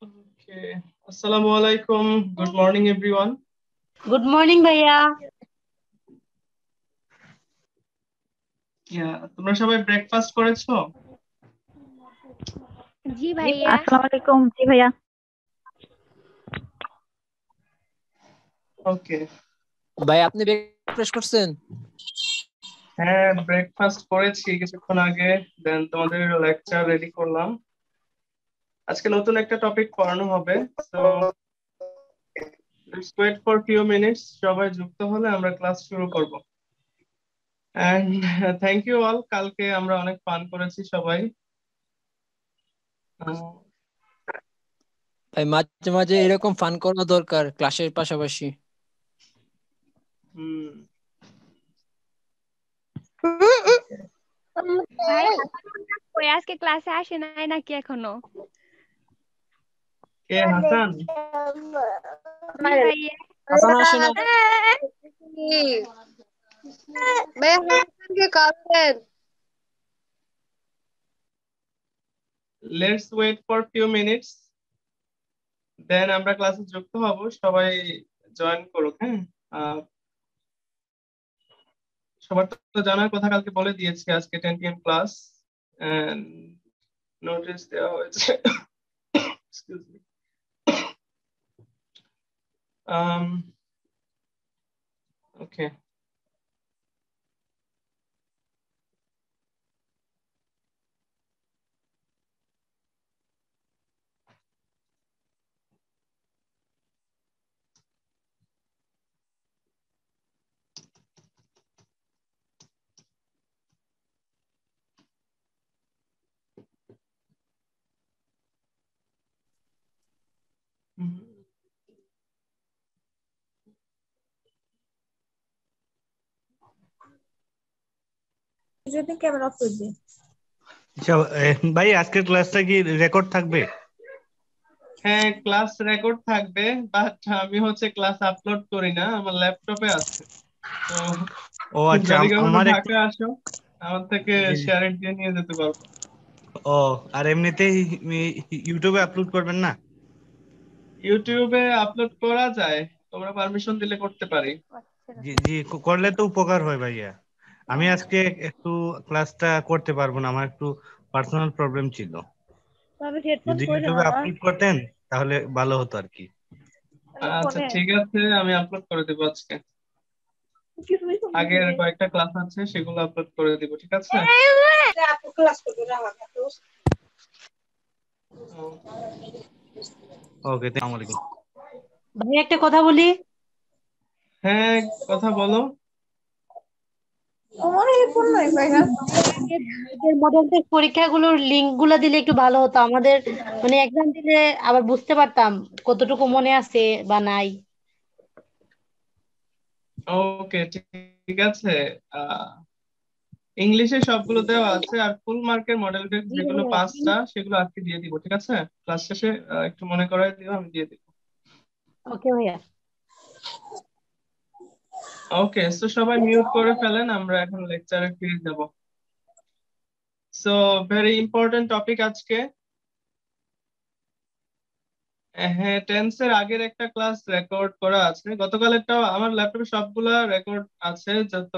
Okay. Assalamu alaikum. Good morning, everyone. Good morning ভাইয়া। তোমরা সবাই ব্রেকফাস্ট করেছো? জি ভাইয়া। আসসালামু আলাইকুম। জি ভাইয়া। ওকে। ভাই আপনি ব্রেকফাস্ট করছেন? হ্যাঁ, ব্রেকফাস্ট করেছি কিছুক্ষণ আগে, দেন তোমাদের লেকচার রেডি করলাম। আজকে নতুন একটা টপিক পড়ানো হবে, so let's wait for few minutes. সবাই যুক্ত হলে আমরা ক্লাস শুরু করব। And thank you all. কালকে আমরা অনেক ফান করেছি সবাই। ভাই মাঝে মাঝে এরকম ফান করা দরকার ক্লাসের পাশাপাশি। ভাই ওই আজকে ক্লাসে আসে নাই নাকি এখনো? কে হাসান? ভাইয়া হাসান আসে না? Let's wait for few minutes, then আমরা ক্লাসে যুক্ত হব। সবাই জয়েন করুক। হ্যাঁ, সবার তো জানার কথা, কালকে বলে দিয়েছি আজকে 10 PM ক্লাস এন্ড নোটিস দেওয়া হয়েছে। Excuse me. ওকে। ভাই আজকের ক্লাসটা কি রেকর্ড থাকবে? হ্যাঁ, ক্লাস রেকর্ড থাকবে, বাট আমি ক্লাস আপলোড করি না, আমার ল্যাপটপে আছে। তো ও আচ্ছা, যদি কখনো আমার ঢাকা আসো, আমার থেকে শেয়ার দিয়ে নিয়ে যেতে পারবো। ও আর এমনিতেই ইউটিউবে আপলোড করবেন না? ইউটিউবে আপলোড করা যায়, তোমরা পারমিশন দিলে করতে পারি। জি জি, করলে তো উপকার হয় ভাইয়া। আমি আজকে একটু ক্লাসটা করতে পারবো না, আমার একটু পার্সোনাল প্রবলেম ছিল। যদি ইউটিউবে আপলোড করতেন তাহলে ভালো হতো আর কি। আচ্ছা ঠিক আছে, আমি আপলোড করে দেবো আজকে। আগের কয়েকটা ক্লাস আছে, সেগুলো আপলোড করে দিব, ঠিক আছে? ওকে, আসসালামু আলাইকুম। ভাই একটা কথা বলি। হ্যাঁ, কথা বলো। মডেল টেস্ট পরীক্ষাগুলোর লিংক গুলা দিলে একটু ভালো হতো আমাদের, মানে এক্সাম দিলে আবার বুঝতে পারতাম কতটুকু মনে আছে বা নাই। ওকে, ঠিক আছে। ইংলিশে সবগুলো দেওয়া আছে, আর ফুল মার্কের মডেল টেস্ট যেগুলো 5টা, সেগুলো আজকে দিয়ে দিব, ঠিক আছে? ক্লাস শেষে একটু মনে করাই দিও, আমি দিয়ে দিব। ওকে ভাইয়া। ওকে, সো সবাই মিউট করে ফেলেন, আমরা এখন লেকচারে ফিরে যাব। সো ভেরি ইম্পর্টেন্ট টপিক আজকে। হ্যাঁ, টেন্সের আগের একটা ক্লাস রেকর্ড করা আছে, গতকালেরটাও আমার ল্যাপটপে সবগুলা রেকর্ড আছে, যত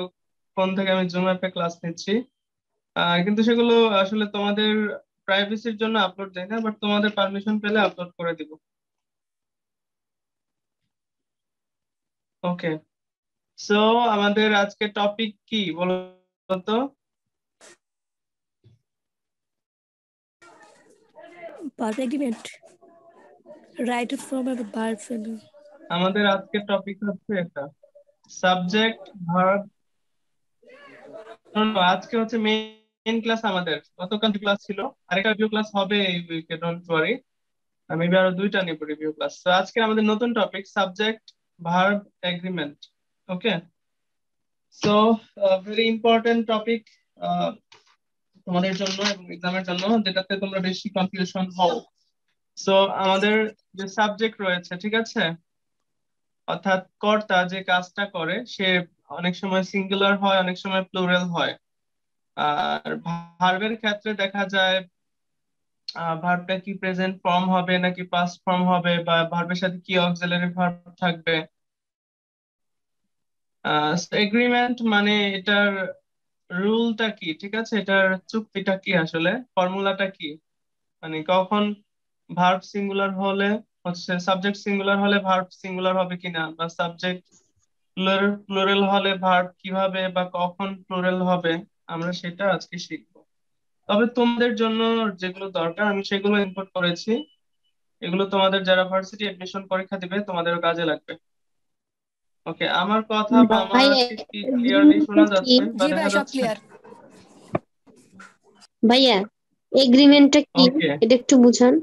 ফোন থেকে আমি জুম অ্যাপে ক্লাস নিচ্ছি। কিন্তু সেগুলো আসলে তোমাদের প্রাইভেসির জন্য আপলোড দেয় না, বাট তোমাদের পারমিশন পেলে আপলোড করে দিব। ওকে, সো আমাদের আজকে টপিক কি বলো তো? Verb agreement. Write a form of a verb family. আমাদের আজকের টপিক হচ্ছে এটা, সাবজেক্ট ভার্ব। আজকে মেইন ক্লাস আমাদের, গতকাল ক্লাস ছিল, আরেকটা রিভিউ ক্লাস হবে এই উইকে, ডোন্ট ওয়ারি। আমি আরো 2টা নিব রিভিউ ক্লাস। তো আজকে আমাদের নতুন টপিক সাবজেক্ট ভার্ব এগ্রিমেন্ট। ওকে, সো ভেরি ইম্পর্টেন্ট টপিক তোমাদের জন্য এবং এক্সামের জন্য, যেটাতে তোমরা বেশি কনফিউশন হও। সো আমাদের যে সাবজেক্ট রয়েছে, ঠিক আছে, অর্থাৎ কর্তা যে কাজটা করে, সে অনেক সময় সিঙ্গুলার হয়, অনেক সময় প্লুরাল হয়। আর ভার্বের ক্ষেত্রে দেখা যায় ভার্বটা কি প্রেজেন্ট ফর্ম হবে নাকি পাস্ট ফর্ম হবে, বা ভার্বের সাথে কি অক্সিলারি ভার্ব থাকবে। এগ্রিমেন্ট মানে এটার রুলটা কি, ঠিক আছে, এটার চুক্তিটা কি, আসলে ফর্মুলাটা কি, মানে কখন ভার্ব সিঙ্গুলার হলে হচ্ছে সাবজেক্ট সিঙ্গুলার হলে ভার্ব সিঙ্গুলার হবে কিনা, বা সাবজেক্ট প্লুরাল হলে ভার্ব কিভাবে বা কখন প্লুরাল হবে, আমরা সেটা আজকে শিখবো। তবে তোমাদের জন্য যেগুলো দরকার আমি সেগুলো ইনপুট করেছি, এগুলো তোমাদের যারা ভার্সিটি এডমিশন পরীক্ষা দিবে তোমাদের কাজে লাগবে। ওকে, আমার কথা বা আমার ভাইয়া আজকে কি ক্লিয়ারলি শোনা এগ্রিমেন্টটা কি? যাচ্ছে বা জি দেখা ভাই, সব যাচ্ছে? ক্লিয়ার। ভাইয়া এগ্রিমেন্টটা কি ওকে, এটা একটু বুঝান।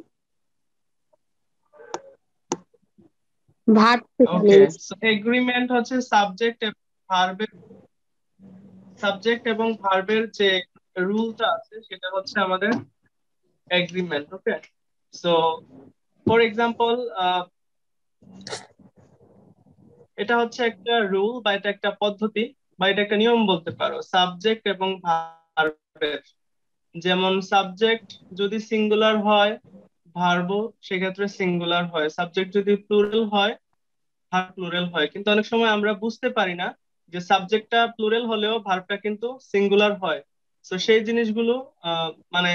Verb okay, presence. এগ্রিমেন্ট হচ্ছে সাবজেক্ট এবং ভার্বের যে রুলটা আছে সেটা হচ্ছে আমাদের agreement. Okay, so for example এটা হচ্ছে একটা রুল বা এটা একটা পদ্ধতি বা এটা একটা নিয়ম বলতে পারো সাবজেক্ট এবং ভার্বের। যেমন সাবজেক্ট যদি সিঙ্গুলার হয় ভার্বও সেক্ষেত্রে সিঙ্গুলার হয়, সাবজেক্ট যদি প্লুরাল হয় ভার্ব প্লুরাল হয়, কিন্তু অনেক সময় আমরা বুঝতে পারি না যে সাবজেক্টটা প্লুরাল হলেও ভার্বটা কিন্তু সিঙ্গুলার হয়। তো সেই জিনিসগুলো মানে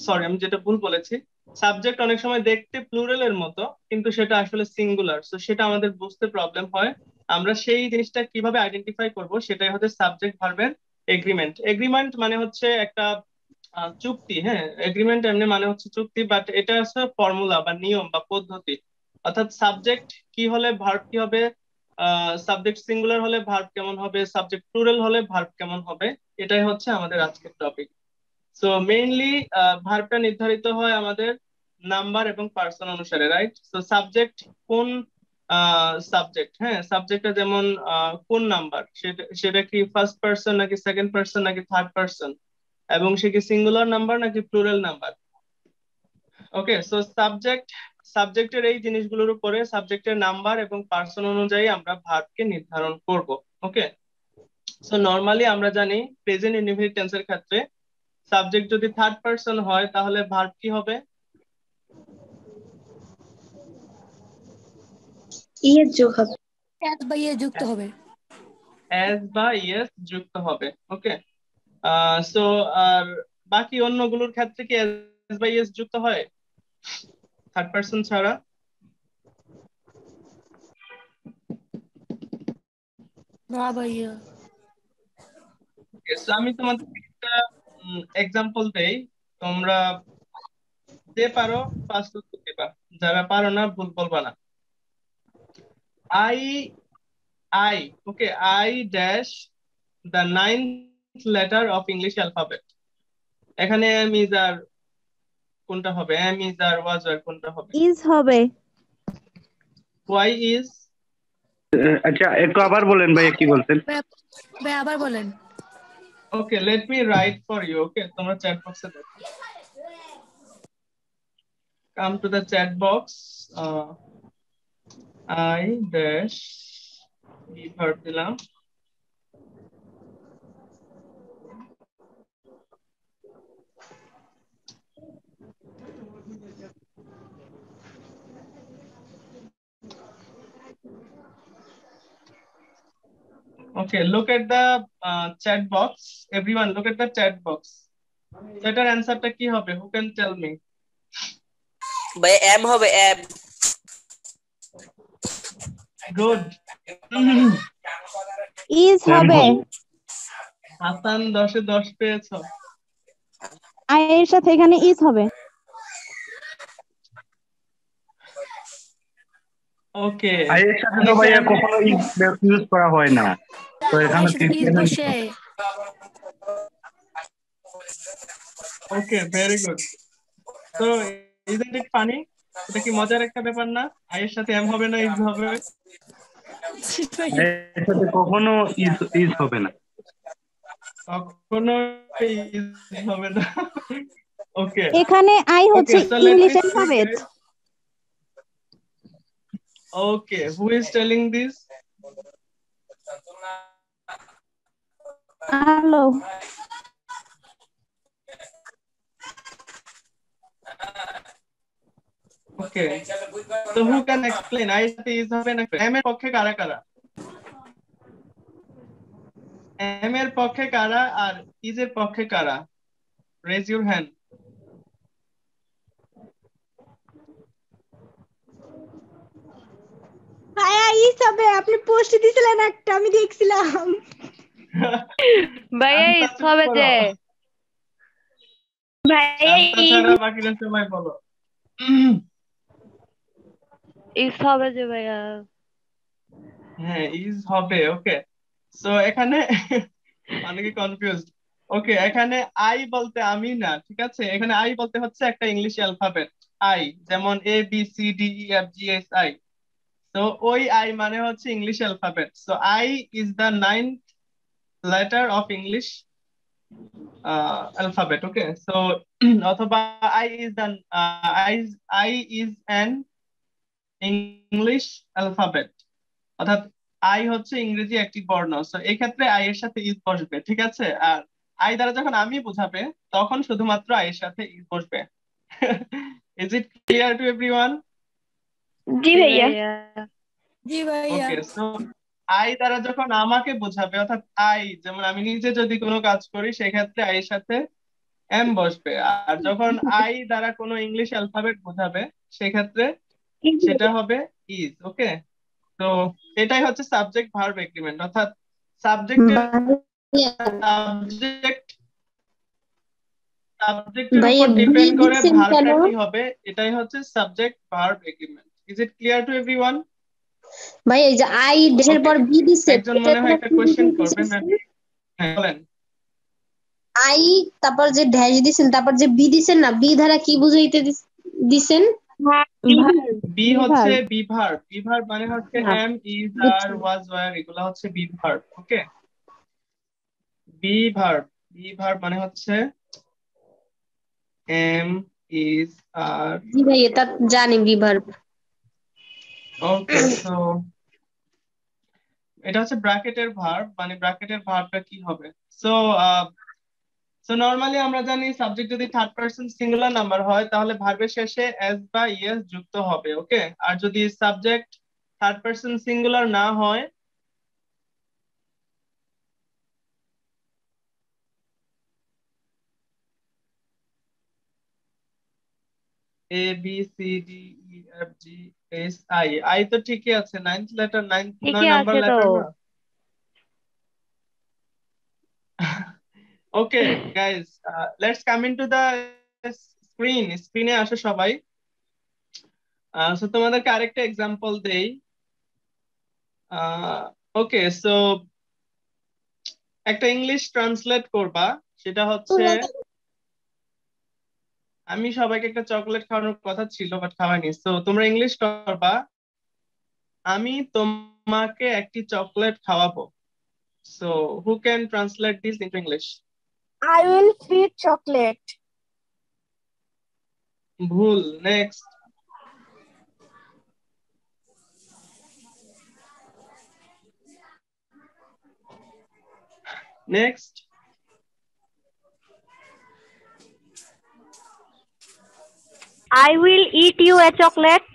সরি আমি যেটা ভুল বলেছি, সাবজেক্ট অনেক সময় দেখতে প্লুরালের মতো কিন্তু সেটা আসলে সিঙ্গুলার, তো সেটা আমাদের বুঝতে প্রবলেম হয়। আমরা সেই জিনিসটা কিভাবে আইডেন্টিফাই করব সেটাই হচ্ছে সাবজেক্ট ভার্বের এগ্রিমেন্ট। এগ্রিমেন্ট মানে হচ্ছে একটা চুক্তি, হ্যাঁ, এগ্রিমেন্ট এমনি মানে হচ্ছে চুক্তি, বাট এটা হচ্ছে ফর্মুলা বা নিয়ম বা পদ্ধতি। অর্থাৎ সাবজেক্ট কি হলে ভার্ব কি হবে, সাবজেক্ট সিঙ্গুলার হলে ভার্ব কেমন হবে, সাবজেক্ট প্লুরাল হলে ভার্ব কেমন হবে, এটাই হচ্ছে আমাদের আজকের টপিক। সো মেইনলি ভার্বটা নির্ধারিত হয় আমাদের নাম্বার এবং পার্সন অনুসারে, রাইট? সো সাবজেক্ট কোন সাবজেক্ট, হ্যাঁ, সাবজেক্টটা যেমন কোন নাম্বার, সেটা সেটা কি ফার্স্ট পার্সন নাকি সেকেন্ড পার্সন নাকি থার্ড পার্সন, এবং সে কি সিঙ্গুলার নাম্বার নাকি প্লুরাল নাম্বার। ওকে, সো সাবজেক্টের এই জিনিসগুলোর উপরে সাবজেক্টের নাম্বার এবং পার্সন অনুযায়ী আমরা ভার্বকে নির্ধারণ করব। ওকে, সো নর্মালি আমরা জানি প্রেজেন্ট ইনডিফিনিট টেন্সের ক্ষেত্রে সাবজেক্ট যদি থার্ড পার্সন হয় তাহলে ভার্ব কি হবে? ইয়ের যোগ হবে। এস বা ইয়ে যুক্ত হবে। অ্যাজ বা ইয়েস যুক্ত হবে। ওকে, সো আর বাকি অন্যগুলোর ক্ষেত্রে কি অ্যাজ বা ইয়েস যুক্ত হয় থার্ড পার্সন ছাড়া? না ভাইয়া। So আমি তোমাদের একটা এক্সাম্পল দেই, তোমরা যে পারো ফার্স্ট উত্তর দিবা, যারা পারো না ভুল বলবা না। I I okay, I dash the ninth letter of English alphabet. এখানে এম ইজ আর কোনটা হবে, এম ইজ আর ওয়াজ আর কোনটা হবে? ইজ হবে। Why is. আচ্ছা একটু আবার বলেন ভাই কি বলছেন। ভাই ভাই আবার বলেন। Okay, let me write for you. Okay, তোমরা চ্যাট বক্সে দেখো, come to the chat box. I dash be verb দিলাম। Okay, look at the chat box. Everyone, look at the chat box. So এটার অ্যান্সারটা কি হবে? Who can tell me? ভাই M হবে এম। Good. ইজ হবে। হাসান 10-এ 10 পেয়েছো। আই এর সাথে এখানে ইজ হবে। ওকে, আয়ের সাথে তো ভাইয়া কখনো ইউজ করা হয় না, তো এখানে আয়ের সাথে ইজ বসে। ওকে, ভেরি গুড। তো isn't it funny? এটা কি মজার একটা ব্যাপার না? আয়ের সাথে এম হবে না ইজ হবে? আয়ের সাথে কখনো ইজ হবে না। কখনো ইজ হবে না। ওকে, এখানে আই ওকে, হচ্ছে so let me English see, alphabet. guys. Okay, who is telling this? Hello. Okay, তো হু ক্যান এক্সপ্লেইন আই সাথে ইজ হবে না? এম এর পক্ষে কারা কারা? এম এর পক্ষে কারা আর ইজ এর পক্ষে কারা? Raise your hand. ভাইয়া ইস হবে, আপনি পোস্ট দিছিলেন একটা, আমি দেখছিলাম। ভাইয়া ইস হবে যে ভাইয়া শান্তা ছাড়া বাকিরা সবাই বলো। ইস হবে যে ভাইয়া। হ্যাঁ, ইজ হবে। ওকে, সো এখানে অনেকে কনফিউজড। ওকে, এখানে আই বলতে আমি না, ঠিক আছে? এখানে আই বলতে হচ্ছে একটা ইংলিশ অ্যালফাবেট আই, যেমন A B C D E F G H I. তো ওই আই মানে হচ্ছে English alphabet. So I is the 9th letter of English alphabet. Okay, so অথবা I is an English alphabet, অর্থাৎ I হচ্ছে ইংরেজি একটি বর্ণ। সো এই ক্ষেত্রে আই এর সাথে ইজ বসবে, ঠিক আছে? আর আই দ্বারা যখন আমি বোঝাবে তখন শুধুমাত্র আই এর সাথে ইজ বসবে। Is it clear to everyone? জি ভাইয়া। জি ভাইয়া। ওকে, সো আই দ্বারা যখন আমাকে বোঝাবে, অর্থাৎ আই যেমন আমি নিজে যদি কোনো কাজ করি সেক্ষেত্রে আই এর সাথে এম বসবে। আর যখন আই দ্বারা কোনো ইংলিশ অ্যালফাবেট বোঝাবে সেক্ষেত্রে সেটা হবে ইজ। ওকে, তো এটাই হচ্ছে সাবজেক্ট ভার্ব এগ্রিমেন্ট, অর্থাৎ সাবজেক্টের সাবজেক্টের ভাইয়া উপর বি ডিপেন্ড করে দিচ্ছেন কেন? ভার্বটা কি হবে, এটাই হচ্ছে subject verb agreement. Is it clear to everyone? ভাইয়া এই যে আই ড্যাশের ওকে, পর বি দিচ্ছেন, একজন এটা মনে হয় কোনো একটা কি কোশ্চেন বুঝাইতে করবে। চাইছেন? হ্যাঁ, বলেন। আই তারপর যে ড্যাশ দিছেন, তারপর যে বি দিছেন না, বি ধারা কি বুঝাইতে দিছেন? বি হচ্ছে বিভার্ব। বিভার্ব মানে হচ্ছে এম ইজ আর বুঝছি। ওয়াজ ওয়্যার, এগুলা হচ্ছে বিভার্ব। ওকে, বিভার্ব। বিভার্ব মানে হচ্ছে এম ইজ আর। জি ভাই, এটা জানি বিভার্ব। ওকে, সো এটা হচ্ছে ব্র্যাকেটের ভার্ব। মানে ব্র্যাকেটের ভার্বটা কি হবে? সো সো নরমালি আমরা জানি সাবজেক্ট যদি থার্ড পারসন সিঙ্গুলার নাম্বার হয় তাহলে ভার্বের শেষে এস বা ইএস যুক্ত হবে। ওকে, আর যদি সাবজেক্ট থার্ড পারসন সিঙ্গুলার না হয় A B C D E F G H I, I তো ঠিকই আছে, 9th লেটার, 9 ঠিকই নাম্বার আছে তো। লেটার না? Okay guys, let's come into the screen. স্ক্রিনে আসো সবাই। সো তোমাদেরকে আরেকটা এক্সাম্পল দেই। ওকে, সো একটা ইংলিশ ট্রান্সলেট করবা, সেটা হচ্ছে আমি সবাইকে একটা চকলেট খাওয়ানোর কথা ছিল বাট খাওয়াইনি। সো তোমরা ইংলিশ করবা, আমি তোমাকে একটি চকলেট খাওয়াবো। So who can translate this into English? I will feed chocolate. ভুল। Next. Next. I will eat you a chocolate.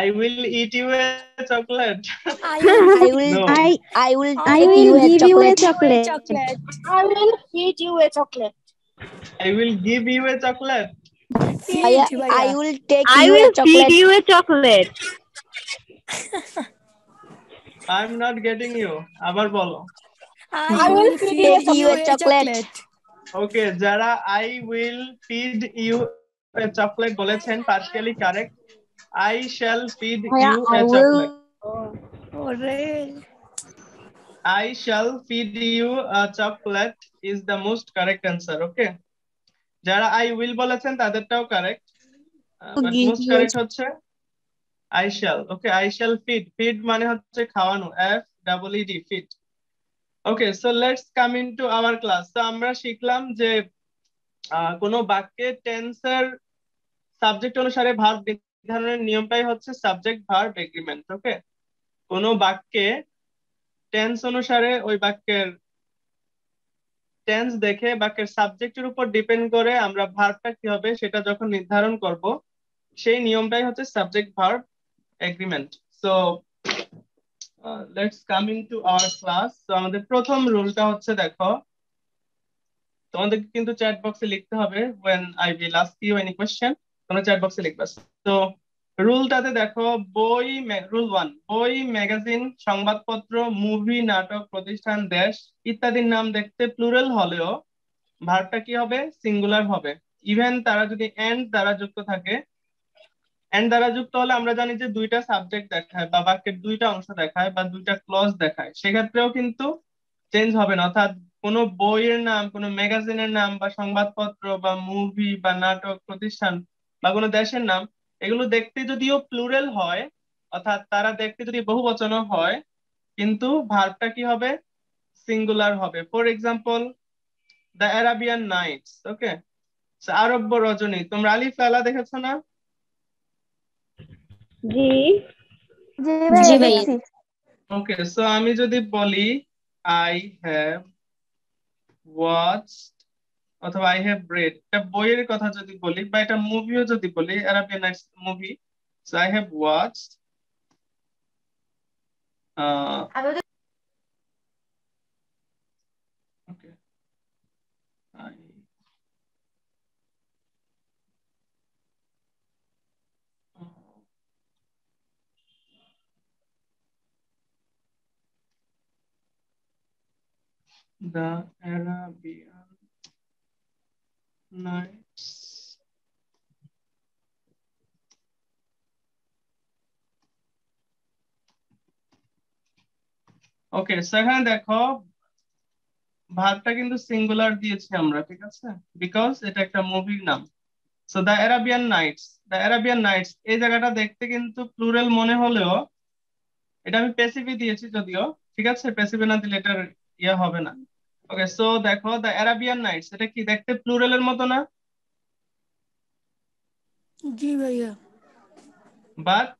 I will eat you a chocolate. I will No. I will I give you a chocolate. chocolate. I will feed you a chocolate. I will give you a chocolate. Feed I ভাইয়া। will take I you a will feed chocolate. you a chocolate. I'm not getting you. আবার বলো। I will feed you a chocolate. ওকে, যারা I will feed you a chocolate বলেছেন partially correct. I shall feed you a chocolate. ওরে I shall feed you a chocolate is the most correct answer. Okay, যারা I will বলেছেন তাদেরটাও correct, but most correct হচ্ছে I shall. Okay, I shall feed. Feed মানে হচ্ছে খাওয়ানো, F double E D, feed. Okay, so let's come into our class. তো আমরা শিখলাম যে কোনো বাক্যে টেন্সের সাবজেক্ট অনুসারে ভার্ব নির্ধারণের নিয়মটাই হচ্ছে সাবজেক্ট ভার্ব এগ্রিমেন্ট। ওকে, কোনো বাক্যে টেন্স অনুসারে ওই বাক্যের টেন্স দেখে বাক্যের সাবজেক্টের উপর ডিপেন্ড করে আমরা ভার্বটা কি হবে সেটা যখন নির্ধারণ করব সেই নিয়মটাই হচ্ছে subject verb agreement. So let's come into our class. তো আমাদের প্রথম রুলটা হচ্ছে, দেখো তোমাদের কিন্তু চ্যাট বক্সে লিখতে হবে when I will ask you any question, তোমরা চ্যাট বক্সে লিখবা। তো রুলটাতে দেখো, রুল 1, বই, ম্যাগাজিন, সংবাদপত্র, মুভি, নাটক, প্রতিষ্ঠান, দেশ ইত্যাদির নাম দেখতে প্লুরাল হলেও ভার্বটা কি হবে? সিঙ্গুলার হবে। ইভেন তারা যদি এন্ড দ্বারা যুক্ত থাকে, এন্ড দ্বারা যুক্ত হলে আমরা জানি যে দুইটা সাবজেক্ট দেখায় বা বাক্যের দুইটা অংশ দেখায় বা দুইটা ক্লজ দেখায়, সেক্ষেত্রেও কিন্তু চেঞ্জ হবে না। অর্থাৎ কোনো বইয়ের নাম, কোনো ম্যাগাজিনের নাম বা সংবাদপত্র বা মুভি বা নাটক, প্রতিষ্ঠান বা কোনো দেশের নাম, এগুলো দেখতে যদিও প্লুরাল হয়, অর্থাৎ তারা দেখতে যদি বহুবচনও হয়, কিন্তু ভার্বটা কি হবে? সিঙ্গুলার হবে। For example, the Arabian Nights. Okay, আরব্য রজনী, তোমরা আলিফ লালা দেখেছো না? জি জি ভাইয়া। ওকে, সো আমি যদি বলি আই হ্যাভ ওয়াচড অথবা আই হ্যাভ রেড, এটা বইয়ের কথা যদি বলি বা এটা মুভিও যদি বলি, Arabian Nights movie, so I have watched okay I the Arabian Nights. Okay, so এখানে দেখো ভার্বটা কিন্তু সিঙ্গুলার দিয়েছি আমরা, ঠিক আছে, বিকজ এটা একটা মুভির নাম। So the Arabian Nights, the Arabian Nights এই জায়গাটা দেখতে কিন্তু প্লুরাল মনে হলেও, এটা আমি প্যাসিভি দিয়েছি যদিও, ঠিক আছে, প্যাসিভি না দিলে এটার ইয়ে হবে না। ওকে, সো দেখো দ্য অ্যারাবিয়ান নাইটস, এটা কি দেখতে প্লুরালের মতো না? জি ভাইয়া। বাট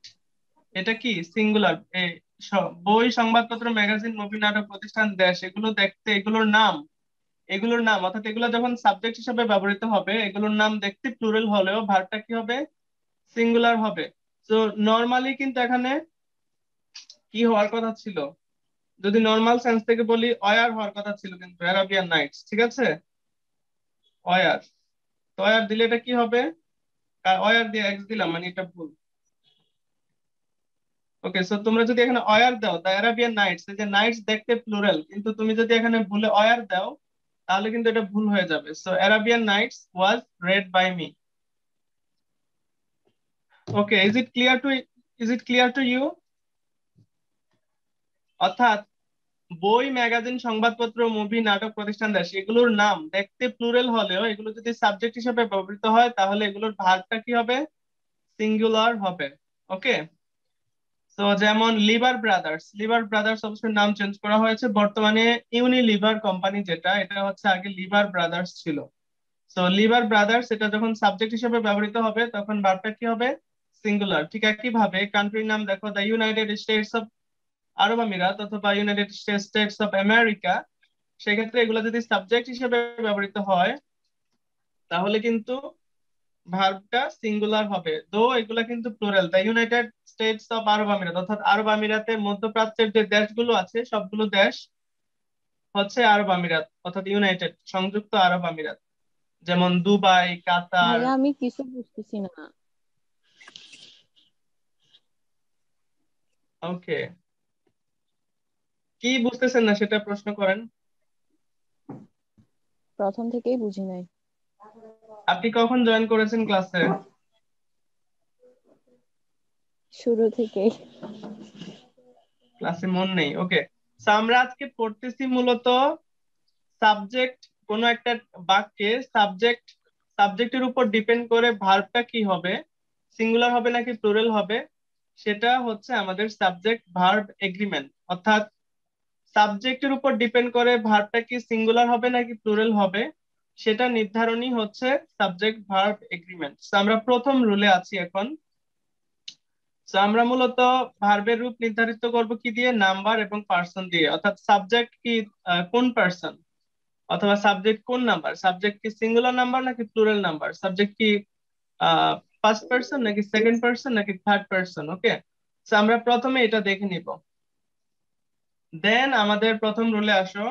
এটা কি সিঙ্গুলার। বই, সংবাদপত্র, ম্যাগাজিন, মুভি, নাটক, প্রতিষ্ঠান, দেশ, এগুলো দেখতে, এগুলোর নাম অর্থাৎ এগুলো যখন সাবজেক্ট হিসেবে ব্যবহৃত হবে, এগুলোর নাম দেখতে প্লুরাল হলেও ভার্বটা কি হবে? সিঙ্গুলার হবে। তো নর্মালি কিন্তু এখানে কি হওয়ার কথা ছিল? যদি নর্মাল সেন্স থেকে বলি, অয়ার হওয়ার কথা ছিল, কিন্তু অ্যারাবিয়ান নাইটস, ঠিক আছে, অয়ার। তো অয়ার দিলে এটা কি হবে? অয়ার দিয়ে এক্স দিলাম, মানে এটা ভুল। ওকে, সো তোমরা যদি এখানে অয়ার দাও, দ্য অ্যারাবিয়ান নাইটস, এই যে নাইটস দেখতে প্লুরাল, কিন্তু তুমি যদি এখানে ভুলে অয়ার দাও, তাহলে কিন্তু এটা ভুল হয়ে যাবে। So Arabian Nights was read by me. Okay, is it clear to you? অর্থাৎ বই, ম্যাগাজিন, সংবাদপত্র, মুভি, নাটক, প্রতিষ্ঠান, দেশ এগুলোর নাম দেখতে প্লুরাল হলেও এগুলো যদি সাবজেক্ট হিসেবে ব্যবহৃত হয়, তাহলে এগুলোর ভার্বটা কি হবে? সিঙ্গুলার হবে। ওকে, তো যেমন লিভার ব্রাদার্স অবশ্যই নাম চেঞ্জ করা হয়েছে, বর্তমানে ইউনিলিভার কোম্পানি, যেটা এটা হচ্ছে আগে লিভার ব্রাদার্স ছিল। সো লিভার ব্রাদার্স এটা যখন সাবজেক্ট হিসেবে ব্যবহৃত হবে, তখন ভার্বটা কি হবে? সিঙ্গুলার। ঠিক একই ভাবে কান্ট্রির নাম দেখো, দ্য ইউনাইটেড স্টেটস অফ আরব আমিরাত অথবা ইউনাইটেড স্টেটস অফ আমেরিকা, সেক্ষেত্রে এগুলো যদি সাবজেক্ট হিসেবে ব্যবহৃত হয়, তাহলে কিন্তু ভার্বটা সিঙ্গুলার হবে। দো এগুলা কিন্তু plural, the United states of আরব আমিরাত, অর্থাৎ আরব আমিরাতের মধ্যপ্রাচ্যের যে দেশগুলো আছে, সবগুলো দেশ হচ্ছে আরব আমিরাত, অর্থাৎ ইউনাইটেড, সংযুক্ত আরব আমিরাত, যেমন দুবাই, কাতার। ভাইয়া আমি কিছু বুঝতেছি না। ওকে, কি বুঝতেছেন না সেটা প্রশ্ন করেন। প্রথম থেকেই বুঝি নাই। আপনি কখন জয়েন করেছেন ক্লাসে? শুরু থেকেই। ক্লাসে মন নেই? ওকে, আমরা আজকে পড়তেছি মূলত সাবজেক্ট, কোন একটা বাক্যে সাবজেক্টের উপর ডিপেন্ড করে ভার্বটা কি হবে, সিঙ্গুলার হবে নাকি প্লুরাল হবে, সেটা হচ্ছে আমাদের সাবজেক্ট ভার্ব এগ্রিমেন্ট। অর্থাৎ সাবজেক্টের উপর ডিপেন্ড করে ভার্বটা কি সিঙ্গুলার হবে নাকি প্লুরাল হবে, সেটা নির্ধারণই হচ্ছে সাবজেক্ট ভার্ব এগ্রিমেন্ট। আমরা প্রথম রুলে আছি এখন। আমরা মূলত ভার্বের রূপ নির্ধারিত করব কি দিয়ে? নাম্বার এবং পার্সন দিয়ে। অর্থাৎ সাবজেক্ট কি কোন পার্সন, অথবা সাবজেক্ট কোন নাম্বার, সাবজেক্ট কি সিঙ্গুলার নাম্বার নাকি প্লুরাল নাম্বার, সাবজেক্ট কি ফার্স্ট পারসন নাকি সেকেন্ড পারসন নাকি থার্ড পারসন। ওকে, সো আমরা প্রথমে এটা দেখে নিব, দেন আমাদের প্রথম রুলে আসো।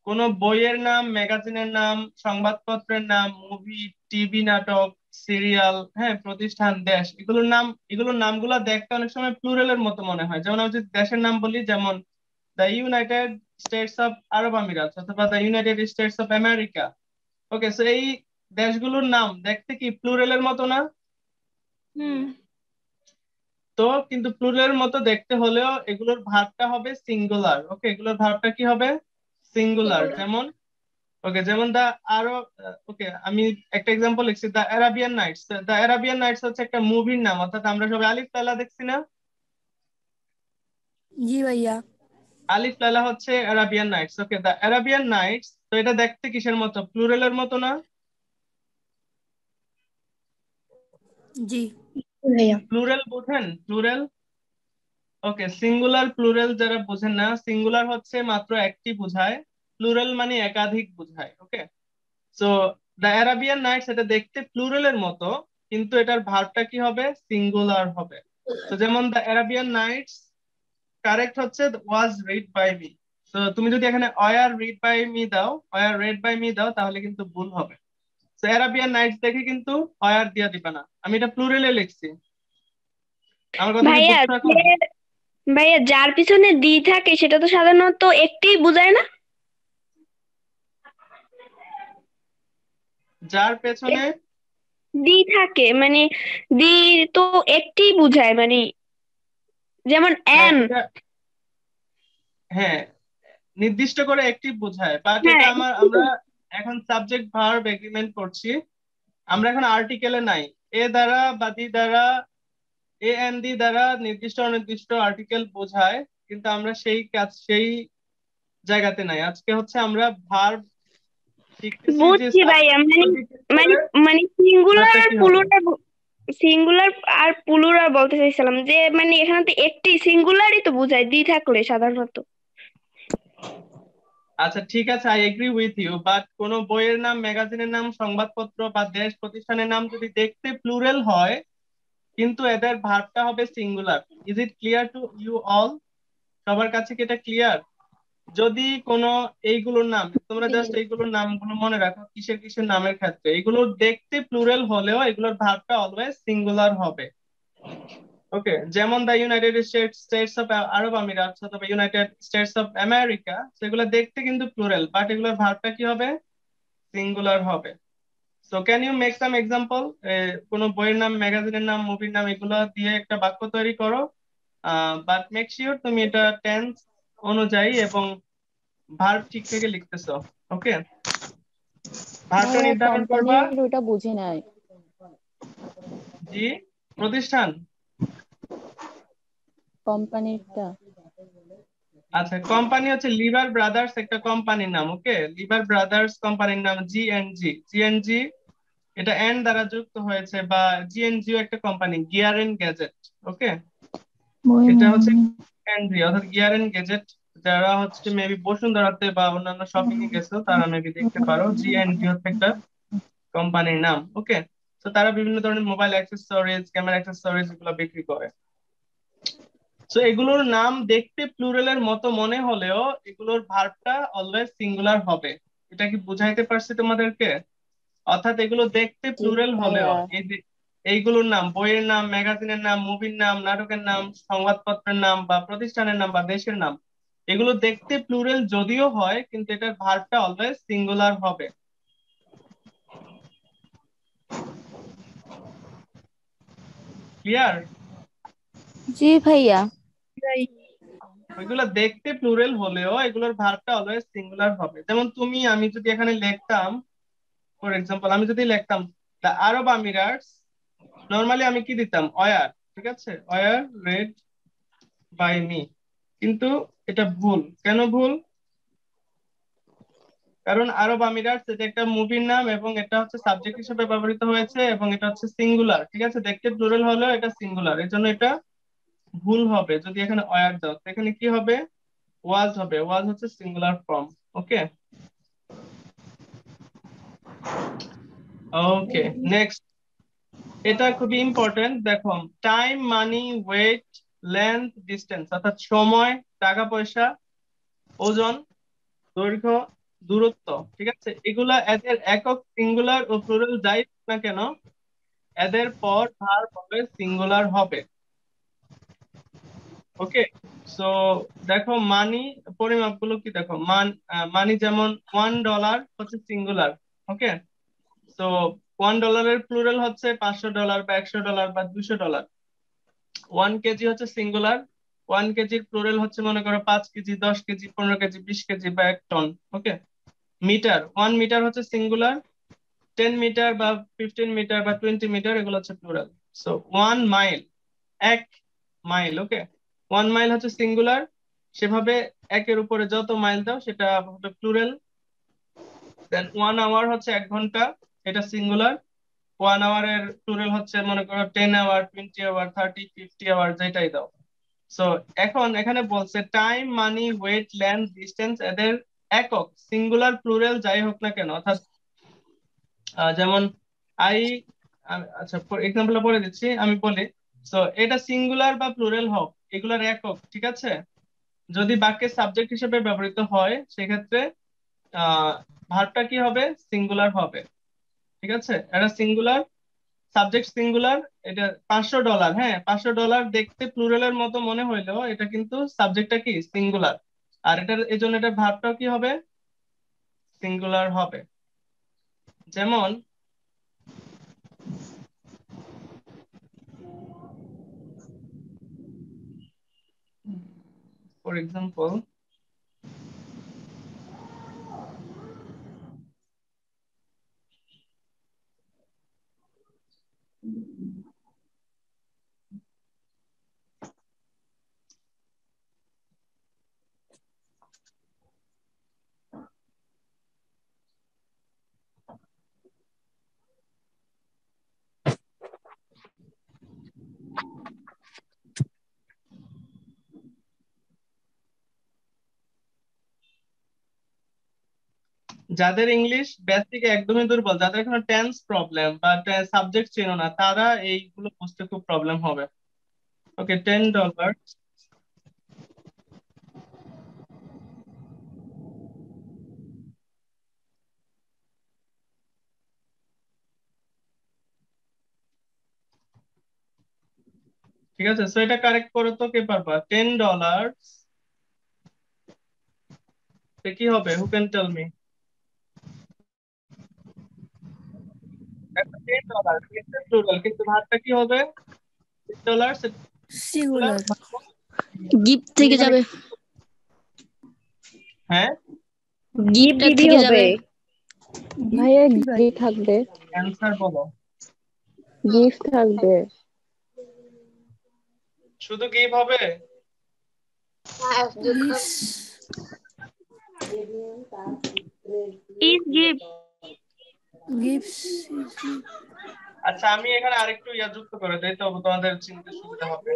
কোন বইয়ের নাম, ম্যাগাজিনের নাম, সংবাদপত্রের নাম, মুভি, টিভি নাটক, সিরিয়াল, হ্যাঁ, প্রতিষ্ঠান, দেশ, এগুলোর নামগুলো দেখতে অনেক সময় প্লুরালের মতো মনে হয়। যেমন আমি যদি দেশের নাম বলি, যেমন দ্য ইউনাইটেড স্টেটস অফ আরব আমিরাত অথবা the United states of America. Okay, so এই দেশগুলোর নাম দেখতে কি প্লুরালের মতো না? তো কিন্তু প্লুরালের মতো দেখতে হলেও এগুলোর ভার্বটা হবে সিঙ্গুলার। ওকে, এগুলোর ভার্বটা কি হবে? সিঙ্গুলার। যেমন ওকে, যেমন দা আরো, ওকে, আমি একটা এক্সাম্পল লিখছি, দা অ্যারাবিয়ান নাইটস। দা অ্যারাবিয়ান নাইটস হচ্ছে একটা মুভির নাম, অর্থাৎ আমরা সবাই আলিফ লায়লা দেখছি না? জি ভাইয়া। আলিফ লায়লা হচ্ছে অ্যারাবিয়ান নাইটস। ওকে, দা অ্যারাবিয়ান নাইটস, তো এটা দেখতে কিসের মতো? প্লুরালের মতো না? জি ভাইয়া। প্লুরাল বোঝেন? প্লুরাল। ওকে, সিঙ্গুলার প্লুরাল যারা বোঝেন না, সিঙ্গুলার হচ্ছে মাত্র একটি বোঝায়, প্লুরাল মানে একাধিক বোঝায়। ওকে, সো দ্য অ্যারাবিয়ান নাইটস এটা দেখতে প্লুরালের মতো, কিন্তু এটার ভার্বটা কি হবে? সিঙ্গুলার হবে। তো যেমন দ্য অ্যারাবিয়ান নাইটস কারেক্ট হচ্ছে ওয়াজ রিড বাই মি। তো তুমি যদি এখানে ওয়ার রিড বাই মি দাও, ওয়ার রেড বাই মি দাও, তাহলে কিন্তু ভুল হবে। তো অ্যারাবিয়ান নাইটস দেখে কিন্তু ওয়ার দিয়া দিবা না, আমি এটা প্লুরালে লিখছি। আমার কথা কি ভাইয়া বুঝছো এখন? ভাইয়া যার পিছনে দি থাকে সেটা তো সাধারণত একটিই বোঝায় না? যার পেছনে দি থাকে মানে দি তো একটিই বোঝায়, মানে যেমন না, এম। এটা হ্যাঁ নির্দিষ্ট করে একটি বোঝায়, বাট এটা হ্যাঁ, আমরা এখন সাবজেক্ট ভার্ব এগ্রিমেন্ট করছি, আমরা এখন আর্টিকেলে নাই। এ দ্বারা বা দি দ্বারা, এ এন দি দ্বারা নির্দিষ্ট অনির্দিষ্ট আর্টিকেল বোঝায়, কিন্তু আমরা সেই জায়গাতে নাই। আজকে হচ্ছে আমরা ভার্ব শিখতেছি যে বুঝছি ভাইয়া, সাবজেক্ট মানে ডিপেন্ড মানে করে মানে সিঙ্গুলার ভার্বটা আর কি হবে। প্লুরাল, সিঙ্গুলার আর প্লুরাল বলতে চাইছিলাম যে মানে এখানে তো একটি সিঙ্গুলারই তো বোঝায় দি থাকলে সাধারণত। আচ্ছা ঠিক আছে, I agree with you, but কোন বইয়ের নাম, ম্যাগাজিনের নাম, সংবাদপত্র বা দেশ প্রতিষ্ঠানের নাম যদি দেখতে প্লুরাল হয়, কিন্তু এদের ভার্বটা হবে singular. Is it clear to you all? সবার কাছে কি এটা ক্লিয়ার? যদি কোনো এইগুলোর নাম, তোমরা জাস্ট এইগুলোর নামগুলো মনে রাখো, কিসের কিসের নামের ক্ষেত্রে এগুলো দেখতে প্লুরাল হলেও এগুলোর ভার্বটা অলওয়েজ সিঙ্গুলার হবে। ওকে, যেমন দা ইউনাইটেড স্টেটস অফ আরব আমিরাত অথবা ইউনাইটেড স্টেটস অফ আমেরিকা, সেগুলো দেখতে কিন্তু প্লুরাল, বাট এগুলোর ভার্বটা কি হবে? সিঙ্গুলার হবে। So can you make some example? কোনো বইয়ের নাম, ম্যাগাজিনের নাম, মুভির নাম, এগুলো দিয়ে একটা বাক্য তৈরি করো, বাট মেক শিওর তুমি এটা টেন্স অনুযায়ী এবং ভার্ব ঠিক থেকে লিখতেছো। ওকে, ভার্বটা ভাইয়া নির্ধারণ করবা। কোম্পানির ওটা বুঝি নাই। জি, প্রতিষ্ঠান। কোম্পানিরটা। আচ্ছা, কোম্পানি হচ্ছে লিভার ব্রাদার্স, একটা কোম্পানির নাম। ওকে, লিভার ব্রাদার্স কোম্পানির নাম জিএনজি। জিএনজি এটা এন দ্বারা যুক্ত হয়েছে, বা জিএনজিও একটা কোম্পানি, গিয়ার এন্ড গ্যাজেট। ওকে, এটা হচ্ছে এনজি অর্থাৎ গিয়ার এন্ড গ্যাজেট। যারা হচ্ছে মেবি বসুন্ধরাতে বা অন্যান্য শপিং এ গেছো, তারা মেবি দেখতে পারো, জিএনজি হচ্ছে একটা কোম্পানির নাম। ওকে, তো তারা বিভিন্ন ধরনের মোবাইল অ্যাক্সেসরিজ, ক্যামেরা অ্যাক্সেসরিজ এগুলো বিক্রি করে। তো এগুলোর নাম দেখতে প্লুরালের মতো মনে হলেও এগুলোর ভার্বটা অলওয়েজ সিঙ্গুলার হবে। এটা কি বুঝাইতে পারছি তোমাদেরকে? অর্থাৎ এগুলো দেখতে জি প্লুরাল হলেও, ভাইয়া। এই যে এইগুলোর নাম, বইয়ের নাম, ম্যাগাজিনের নাম, মুভির নাম, নাটকের নাম, সংবাদপত্রের নাম বা প্রতিষ্ঠানের নাম বা দেশের নাম, এগুলো দেখতে প্লুরাল যদিও হয়, কিন্তু এটার ভার্বটা অলওয়েজ সিঙ্গুলার হবে। ক্লিয়ার? জি ভাইয়া। ওইগুলো দেখতে প্লুরাল হলেও এগুলোর ভার্বটা অলওয়েজ সিঙ্গুলার হবে। যেমন আমি যদি এখানে লিখতাম, ফর এক্সাম্পল আমি যদি লিখতাম দ্য আরব আমিরাটস, নর্মালি আমি কি দিতাম? ওয়ার, ঠিক আছে, ওয়ার রেড বাই মি। কিন্তু এটা ভুল। কেন ভুল? কারণ আরব আমিরাটস এটা একটা মুভির নাম এবং এটা হচ্ছে সাবজেক্ট হিসেবে ব্যবহৃত হয়েছে এবং এটা হচ্ছে সিঙ্গুলার। ঠিক আছে, দেখতে প্লুরাল হলেও এটা সিঙ্গুলার, এর জন্য এটা ভুল হবে। যদি এখানে ওয়ার দাও, তো এখানে কি হবে? ওয়াজ হবে। ওয়াজ হচ্ছে সিঙ্গুলার ফর্ম। ওকে, ওকে, নেক্সট। এটা খুবই ইম্পর্টেন্ট। দেখো, টাইম, মানি, ওয়েট, লেন্থ, ডিস্টেন্স, অর্থাৎ সময়, টাকা পয়সা, ওজন, দৈর্ঘ্য, দূরত্ব, ঠিক আছে, এগুলা এদের একক, সিঙ্গুলার ও প্লুরাল যাই হোক না কেন, এদের পর ভার্ব হবে সিঙ্গুলার হবে। ওকে, সো দেখো মানি পরিমাপ গুলো কি, দেখো মানি যেমন $1 হচ্ছে সিঙ্গুলার। ওকে, তো $1 প্লুরাল হচ্ছে $500 বা $100 বা $200। 1 কেজি হচ্ছে সিঙ্গুলার, 1 কেজির প্লুরাল হচ্ছে মনে করো 5 কেজি, 10 কেজি, 15 কেজি, 20 কেজি বা 1 টন। ওকে, মিটার, 1 মিটার হচ্ছে সিঙ্গুলার, 10 মিটার বা 15 মিটার বা 20 মিটার এগুলো হচ্ছে plural. So 1 mile, 1 mile. Okay, 1 mile হচ্ছে সিঙ্গুলার, সেভাবে একের উপরে যত মাইল দাও সেটা হবে প্লুরাল। দেন 1 আওয়ার হচ্ছে 1 ঘন্টা, এটা সিঙ্গুলার। 1 আওয়ারের প্লুরাল হচ্ছে মনে করো 10 আওয়ার, 20 আওয়ার, 30, 50 আওয়ার, যেটাই দাও। সো এখন এখানে বলছে টাইম, মানি, ওয়েট, লেন্থ, ডিস্টেন্স এদের একক, সিঙ্গুলার প্লুরাল যাই হোক না কেন, অর্থাৎ যেমন আই, আচ্ছা এক্সাম্পলটা পড়ে দিচ্ছি, আমি বলি। সো এটা সিঙ্গুলার বা প্লুরাল হোক, এগুলার একক, ঠিক আছে, যদি বাক্যের সাবজেক্ট হিসেবে ব্যবহৃত হয় সেক্ষেত্রে ভার্বটা কি হবে, সিঙ্গুলার হবে। ঠিক আছে, এটা সিঙ্গুলার, সাবজেক্ট সিঙ্গুলার। এটা $500, হ্যাঁ $500 দেখতে প্লুরালের মতো মনে হইলেও এটা কিন্তু সাবজেক্টটা কি, সিঙ্গুলার। আর এটার এই জন্য এটা ভার্বটাও কি হবে, সিঙ্গুলার হবে। যেমন ফর এক্সাম্পল, যাদের ইংলিশ বেসিক একদমই দুর্বল, যাদের এখানে টেন্স প্রবলেম বা সাবজেক্ট চেনো না, তারা এইগুলো বুঝতে খুব প্রবলেম হবে। ওকে, $10, ঠিক আছে। সো এটা কারেক্ট করো তো, কে পারবা? $10 কি হবে, হু ক্যান টেল মি? $10 কিন্তু প্লুরাল, কিন্তু ভার্বটা কি হবে, $10 সিঙ্গুলার। সিঙ্গুলার। গিফট থেকে এখানে যাবে, হ্যাঁ, গিফটটা গিবি থেকে হবে। যাবে। ভাইয়া গি থাকবে, অ্যান্সার বলো। গিফট থাকবে। শুধু গিভ হবে? গিফটস। Is give. গিফটস। আচ্ছা, আমি এখানে আরেকটু যুক্ত করে দেই, তবে তোমাদের চিনতে সুবিধা হবে।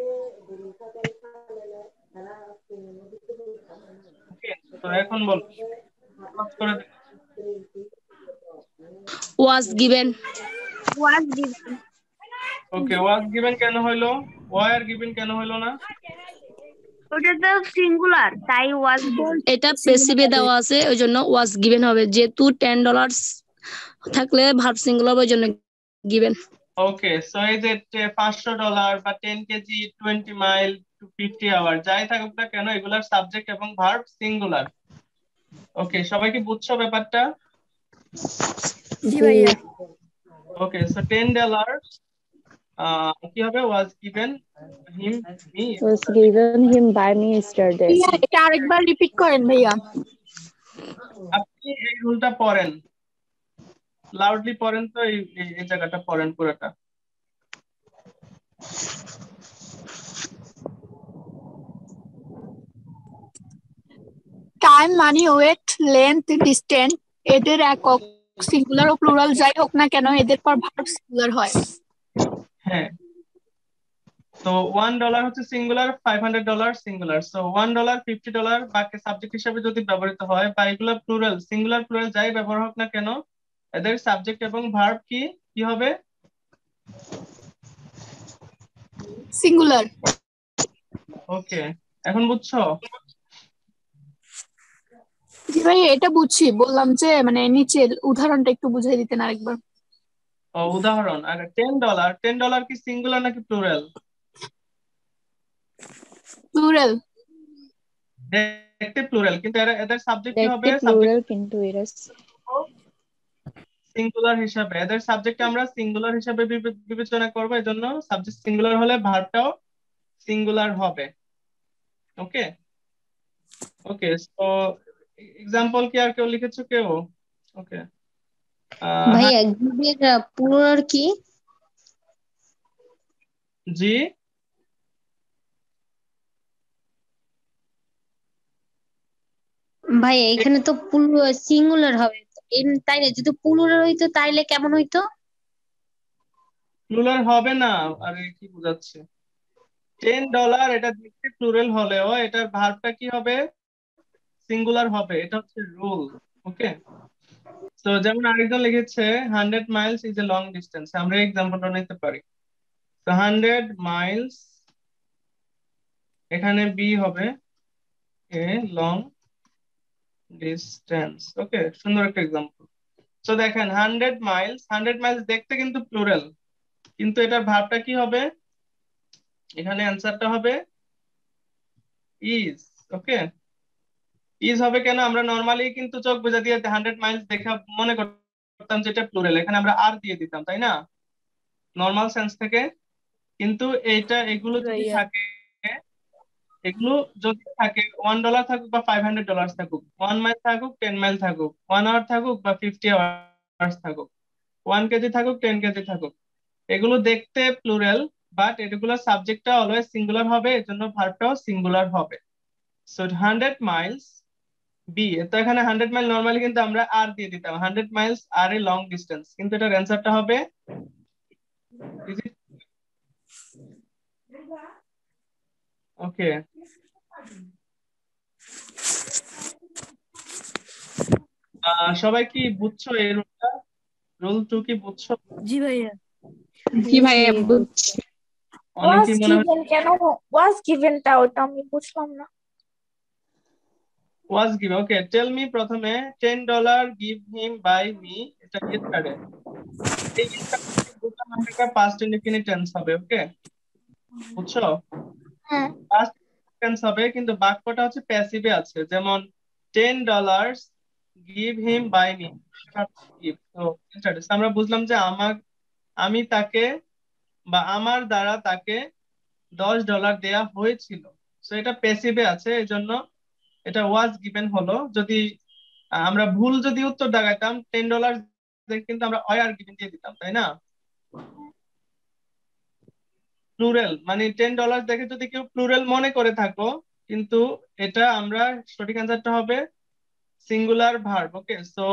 ওকে, তো এখন বলো, ক্লোজ করে দিই। Was given. Was given. Okay, was given কেন হইলো, ওয়ার গিভেন কেন হইলো না? ওটা তো সিঙ্গুলার, তাই ওয়াজ গিভেন। এটা পেসিভে দেওয়া আছে, ওই জন্য ওয়াজ গিভেন হবে। যেহেতু $10 থাকলে ভার্ব সিঙ্গুলার, ওই জন্য গিভেন। ওকে, সো এই যে $500 বা 10 কেজি, 20 মাইল, 50 আওয়ার, যাই থাকুক না কেন, এগুলার সাবজেক্ট এবং ভার্ব সিঙ্গুলার। ওকে, সবাই কি বুঝছো ব্যাপারটা? জি ভাইয়া। ওকে, সো $10 কি হবে, was given him, me. Was given him by me yesterday. এটা আরেকবার রিপিট করেন ভাইয়া। আপনি এই রুলটা পড়েন, লাউডলি পড়েন তো, এই জায়গাটা পড়েন পুরোটা। টাইম, মানি, ওয়েট, লেন্থ, ডিস্টেন্স এদের একক, সিঙ্গুলার ও প্লুরাল যাই হোক না কেন, এদের পর ভার্ব সিঙ্গুলার হয়। হ্যাঁ, তো $1 হচ্ছে সিঙ্গুলার, $500 সিঙ্গুলার। সো $1, $50 বাক্যে সাবজেক্ট হিসেবে যদি ব্যবহৃত হয়, বা এগুলো প্লুরাল, সিঙ্গুলার প্লুরাল যাই ব্যবহার হোক না কেন, এদের সাবজেক্ট এবং ভার্ব কি কি হবে, সিঙ্গুলার। ওকে, এখন বুঝছো? জি ভাই এটা বুঝছি, বললাম যে মানে নিচের উদাহরণটা একটু বুঝাই দিতেন আরেকবার। ও উদাহরণ, আর $10, $10 কি সিঙ্গুলার নাকি প্লুরাল? প্লুরাল। দেখতে প্লুরাল, কিন্তু এদের সাবজেক্ট কি হবে? দেখতে প্লুরাল কিন্তু এরা সিঙ্গুলার হিসাবে, এদের সাবজেক্ট আমরা সিঙ্গুলার হিসাবে বিবেচনা করবো, এজন্য সাবজেক্ট সিঙ্গুলার হলে ভার্বটাও সিঙ্গুলার হবে। ওকে ওকে, তো এক্সাম্পল কি আর কেউ লিখেছো কেউ? ওকে, ভাইয়া গিভের প্লুরাল কি? জি ভাইয়া এখানে তো সিঙ্গুলার হবে, তাইলে যদি প্লুরাল হইতো তাইলে কেমন হইতো? প্লুরাল হবে না। আরে কি বোঝাচ্ছে, $10 এটা দেখতে প্লুরাল হলেও এটার ভার্বটা কি হবে? সিঙ্গুলার হবে, এটা হচ্ছে রুল। ওকে, তো যেমন আরেকজন লিখেছে 100 Miles is a long distance, আমরা এক্সাম্পলটা নিতে পারি। তো 100 মাইলস, এখানে বি হবে এ লং ডিস্টেন্স। ওকে, সুন্দর একটা এক্সাম্পল। তো দেখেন 100 মাইলস দেখতে কিন্তু প্লুরাল, কিন্তু এটার ভার্বটা কি হবে? এখানে অ্যান্সারটা হবে ইজ। ওকে, ইজ হবে কেন? আমরা নর্মালি কিন্তু চোখ বুজা দিয়ে 100 মাইলস দেখা মনে করতাম যেটা প্লুরাল, এখানে আমরা আর দিয়ে দিতাম, তাই না, নর্মাল সেন্স থেকে। কিন্তু এগুলো যদি ভাইয়া থাকে, এগুলো যদি থাকে $1 থাকুক বা $500 থাকুক, 1 মাইল থাকুক 10 মাইল থাকুক, 1 আওয়ার থাকুক বা 50 আওয়ার্স থাকুক, 1 কেজি থাকুক 10 কেজি থাকুক, এগুলো দেখতে প্লুরাল, বাট এগুলোর সাবজেক্টটা অলওয়েজ সিঙ্গুলার হবে, এর জন্য ভার্বটাও সিঙ্গুলার হবে। সো 100 মাইলস বি, তো এখানে 100 মাইল নর্মালি কিন্তু আমরা আর দিয়ে দিতাম, 100 miles are a long distance, কিন্তু এটার অ্যান্সারটা হবে ওকে। সবাই কি বুঝছো এই রুলটা? রুল 2 কি বুঝছো? জি ভাইয়া। জি ভাইয়া বুঝছি। অনেকে মনে হয় কেন ওয়াজ গিভেনটা ওটা আমি বুঝলাম না। was given. Okay, tell me প্রথমে $10 give him by me, এটা yesterday। এই দুটো মানটা past indefinite tense হবে। ওকে, বুঝছো? হ্যাঁ past tense হবে, কিন্তু বাক্যটা হচ্ছে প্যাসিভে আছে, যেমন $10 give him by me, give। তো yesterday, So আমরা বুঝলাম যে আমি তাকে বা আমার দ্বারা তাকে $10 দেয়া হয়েছিল। তো এটা প্যাসিভে আছে, এই জন্য এটা ওয়াজ গিভেন হলো। যদি আমরা ভুল যদি উত্তর দাগাইতাম $10 কিন্তু আমরা ওয়ার গিভেন দিয়ে দিতাম, তাই না? প্লুরাল মানে $10 দেখে যদি কেউ প্লুরাল মনে করে থাকো, কিন্তু এটা আমরা সঠিক অ্যান্সারটা হবে সিঙ্গুলার ভার্ব। ওকে, সো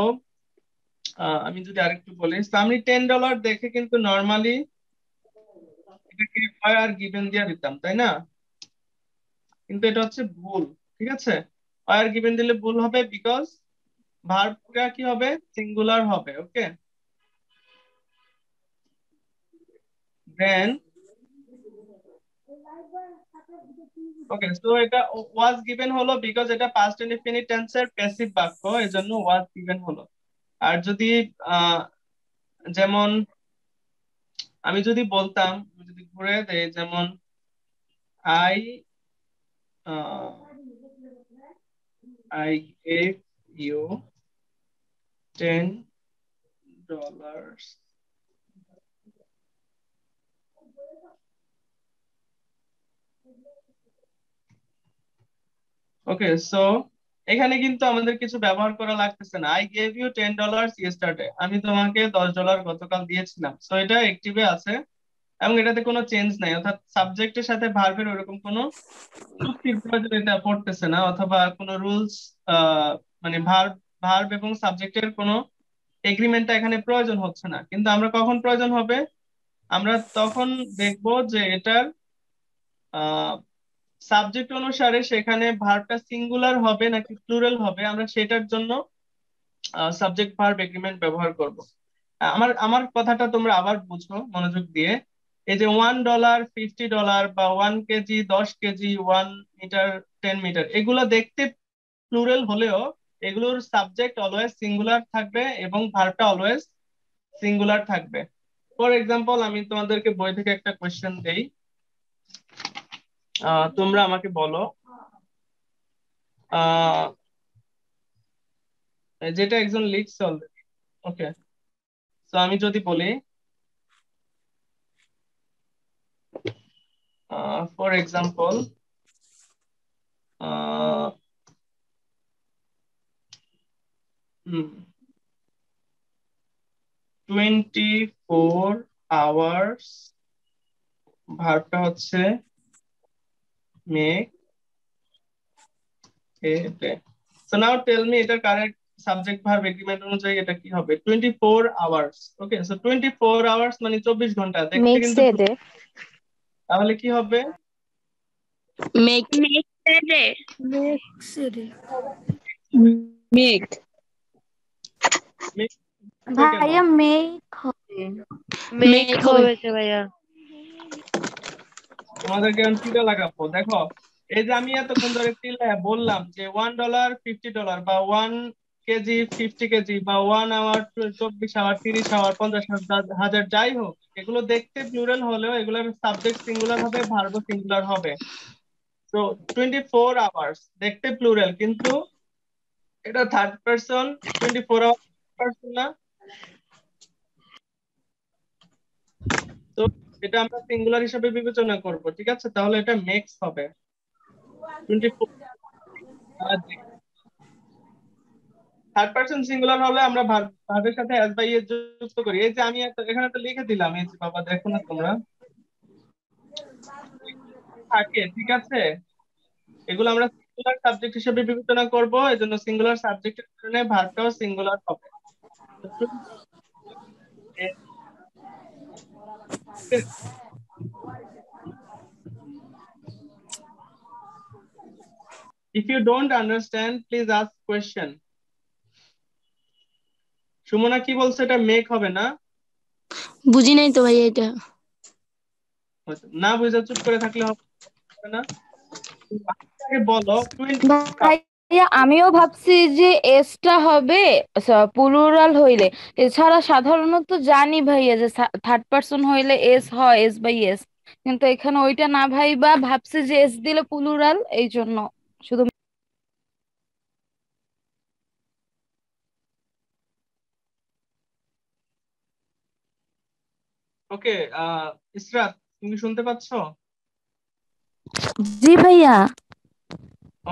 আমি যদি আরেকটু বলি, তো আমি $10 দেখে কিন্তু নর্মালি এটাকে ওয়ার গিভেন দিয়ে দিতাম, তাই না? কিন্তু এটা হচ্ছে ভুল। ঠিক আছে, ওয়ার গিভেন দিলে ভুল হবে, বিকজ ভার্বটা কি হবে? সিঙ্গুলার হবে। ওকে, দেন ওকে, সো এটা ওয়াজ গিভেন হলো বিকজ এটা পাস্ট ইনডিফিনিট টেন্সের প্যাসিভ বাক্য, এজন্য ওয়াজ গিভেন হলো। আর যদি যেমন আমি যদি বলতাম, আমি যদি ঘুরে দেই, যেমন I I gave you $10। Okay, so এখানে কিন্তু আমাদের কিছু ব্যবহার করা লাগতেছে না। আই গেভ ইউ $10 ইয়েস্টারডে, আমি তোমাকে $10 গতকাল দিয়েছিলাম। সো এটা অ্যাক্টিভে আছে এবং এটাতে কোনো চেঞ্জ নাই, অর্থাৎ সাবজেক্টের সাথে ভার্বের ওরকম কোনো চুক্তির প্রয়োজন এটা পড়তেছে না, অথবা কোনো রুলস মানে ভার্ব ভার্ব এবং সাবজেক্টের কোনো এগ্রিমেন্টটা এখানে প্রয়োজন হচ্ছে না। কিন্তু আমরা কখন প্রয়োজন হবে? আমরা তখন দেখব যে এটার সাবজেক্ট অনুসারে সেখানে ভার্বটা সিঙ্গুলার হবে নাকি প্লুরাল হবে, আমরা সেটার জন্য সাবজেক্ট ভার্ব এগ্রিমেন্ট ব্যবহার করব। আমার আমার কথাটা তোমরা আবার বুঝো মনোযোগ দিয়ে। এই যে $1 $50 বা 1 কেজি 10 কেজি 1 মিটার 10 মিটার এগুলো দেখতে প্লুরাল হলেও এগুলোর সাবজেক্ট অলওয়েজ সিঙ্গুলার থাকবে এবং ভার্বটা অলওয়েজ সিঙ্গুলার থাকবে। ফর এক্সাম্পল আমি তোমাদেরকে বই থেকে একটা কোয়েশ্চেন দেই, তোমরা আমাকে বলো যেটা একজন লিখছে অলরেডি। ওকে, তো আমি যদি বলি ফর এক্সাম্পল 24 hours ভার্বটা হচ্ছে make a day. So now tell me এটার কারেক্ট সাবজেক্ট ভার্ব এগ্রিমেন্ট অনুযায়ী এটা কি হবে? 24 hours। ওকে, সো 24 hours মানে 24 ঘন্টা দেখতে Makes কিন্তু a day. তাহলে কি হবে? Make day. Makes a day. Make. Make হবে কেন? ভাইয়া মেক হবে। মেক মেক হবে। হবে ভাইয়া। তোমাদেরকে এখন টিকা লাগাবো। দেখো, এই যে আমি এতক্ষণ ধরে বললাম যে $1 $50 বা 1 কেজি 50 কেজি বা 1 আওয়ার 24 আওয়ার 30 আওয়ার 50,000 যাই হোক, এগুলো দেখতে প্লুরাল হলেও এগুলোর সাবজেক্ট সিঙ্গুলার হবে, ভার্ব সিঙ্গুলার হবে। তো 24 hours দেখতে প্লুরাল, কিন্তু এটা থার্ড পারসন। 24 hours না, তো এটা আমরা সিঙ্গুলার হিসেবে বিবেচনা করব। ঠিক আছে, তাহলে এটা মেক্স হবে 24। থার্ড পারসন সিঙ্গুলার হলে আমরা ভার্বের সাথে এস বাই এস যুক্ত করি। এই যে আমি এখানে তো লিখে দিলাম, এই যে বাবা দেখো না তোমরা, থাকে। ঠিক আছে, এগুলো আমরা সিঙ্গুলার সাবজেক্ট হিসেবে বিবেচনা করব, এজন্য সিঙ্গুলার সাবজেক্টের কারণে ভার্বটাও সিঙ্গুলার হবে। If you don't understand, please ask question. Sumana কি বলছে? এটা মেক হবে না? বুঝি নাই তো ভাইয়া এটা। না বুঝে চুপ করে থাকলে হবে না। আগে বলো 20। ভাইয়া আমিও ভাবছি যে এসটা হবে প্লুরাল হইলে। এছাড়া সাধারণত জানি ভাইয়া যে থার্ড পারসন হইলে এস হয়, এস বাই এস, কিন্তু এখানে ওইটা না ভাইবা ভাবছি যে এস দিলে প্লুরাল, এই জন্য শুধু। ওকে, ইসরাত তুমি শুনতে পাচ্ছ? জি ভাইয়া।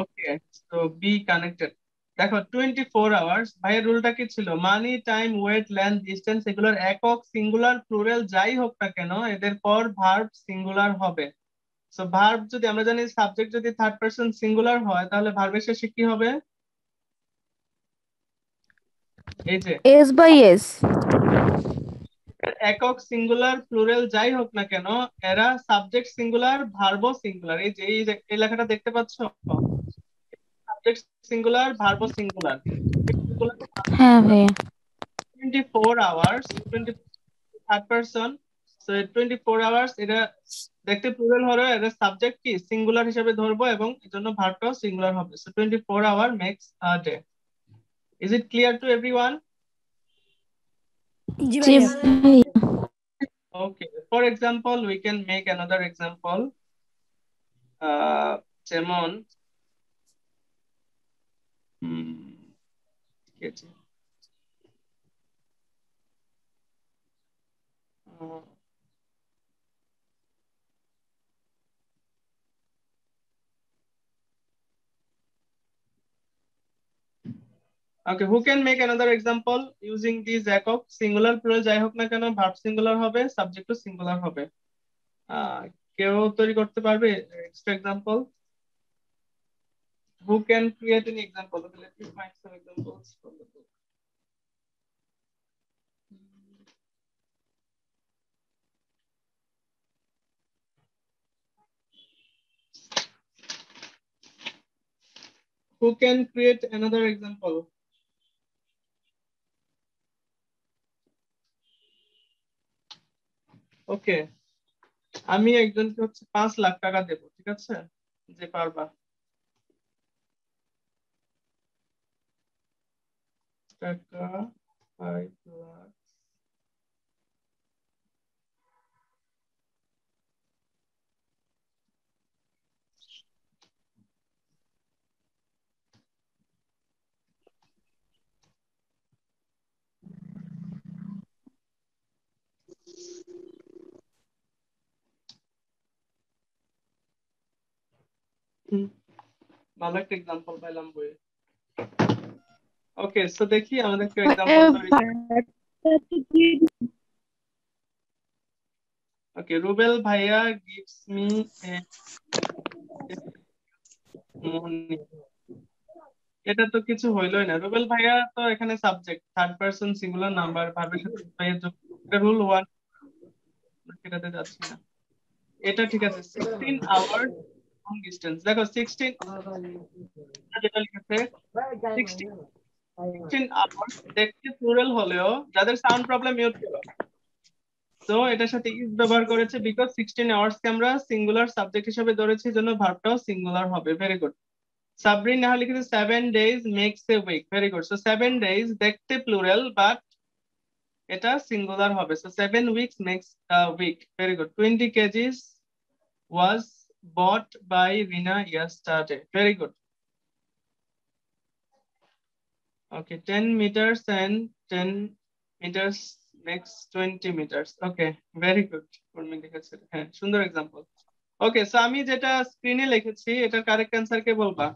ওকে, তো বি কানেক্টেড। দেখো 24 hours ভাইয়ের রুলটা কি ছিল? Money time weight length distance এগুলোর একক সিঙ্গুলার প্লুরাল যাই হোক না কেন এদের পর ভার্ব সিঙ্গুলার হবে। সো ভার্ব যদি আমরা জানি সাবজেক্ট যদি থার্ড পারসন সিঙ্গুলার হয় তাহলে ভার্বের শেষে কি হবে? এই যে এস বাই এস। একক সিঙ্গুলার প্লুরাল যাই হোক না কেন এরা সাবজেক্ট সিঙ্গুলার ভার্ব সিঙ্গুলার। এই যে এই লেখাটা দেখতে পাচ্ছ, সাবজেক্ট সিঙ্গুলার ভার্ব সিঙ্গুলার। হ্যাঁ ভাইয়া। 24 hours 20 third person. So 24 hours এটা দেখতে প্লুরাল হলে এটা সাবজেক্ট কি সিঙ্গুলার হিসেবে ধরবো এবং এজন্য ভার্বটাও সিঙ্গুলার হবে। So 24 hour makes a day. Is it clear to everyone? জি জি ভাইয়া। ভাইয়া। Okay, for example we can make another example. যেমন কি আছে? Okay, who can make another example using this একক সিঙ্গুলার প্লুরাল যাই হোক না কেন ভার্ব সিঙ্গুলার হবে, সাবজেক্টও সিঙ্গুলার হবে। কেউ তৈরি করতে পারবে extra example? Who can create an example? Okay, let me find some examples from the book. Who can create another example? Okay, আমি একজনকে হচ্ছে 5 লাখ টাকা দেবো, ঠিক আছে? যে পারবা। টাকা 5 লাখ। ভালো একটা এক্সাম্পল পাইলাম বইয়ে। ওকে, সো দেখি আমাদের কেউ এক্সাম্পল তৈরি। ওকে, রুবেল ভাইয়া gives me a money। এটা তো কিছু হইলোই না। রুবেল ভাইয়া তো এখানে subject, third person singular number, ভার্বের সাথে ভাইয়ের যোগ। এটা রুল 1, এটাতে যাচ্ছি না। এটা ঠিক আছে। 16 আওয়ার্স লং ডিস্টেন্স। দেখো 16 যেটা লিখেছে 16 আওয়ার্স দেখতে প্লুরাল হলেও যাদের সাউন্ড প্রবলেম মিউট করো। তো এটার সাথে ইজ ব্যবহার করেছে বিকজ 16 আওয়ার্স কে আমরা সিঙ্গুলার সাবজেক্ট হিসেবে ধরেছি, জন্য ভার্বটাও সিঙ্গুলার হবে। Very good. সাবরিন নেহা লিখেছে 7 days makes a week। Very good. So 7 days দেখতে প্লুরাল বাট এটা সিঙ্গুলার হবে। So 7 weeks makes a week। Very good. 20 kgs was bought by Rina yesterday। Very good. Okay, 10 meters and 10 meters makes 20 meters। Okay, very good। হ্যাঁ, সুন্দর example. ওকে, so আমি যেটা স্ক্রিনে লিখেছি এটার কারেক্ট অ্যান্সার কে বলবা?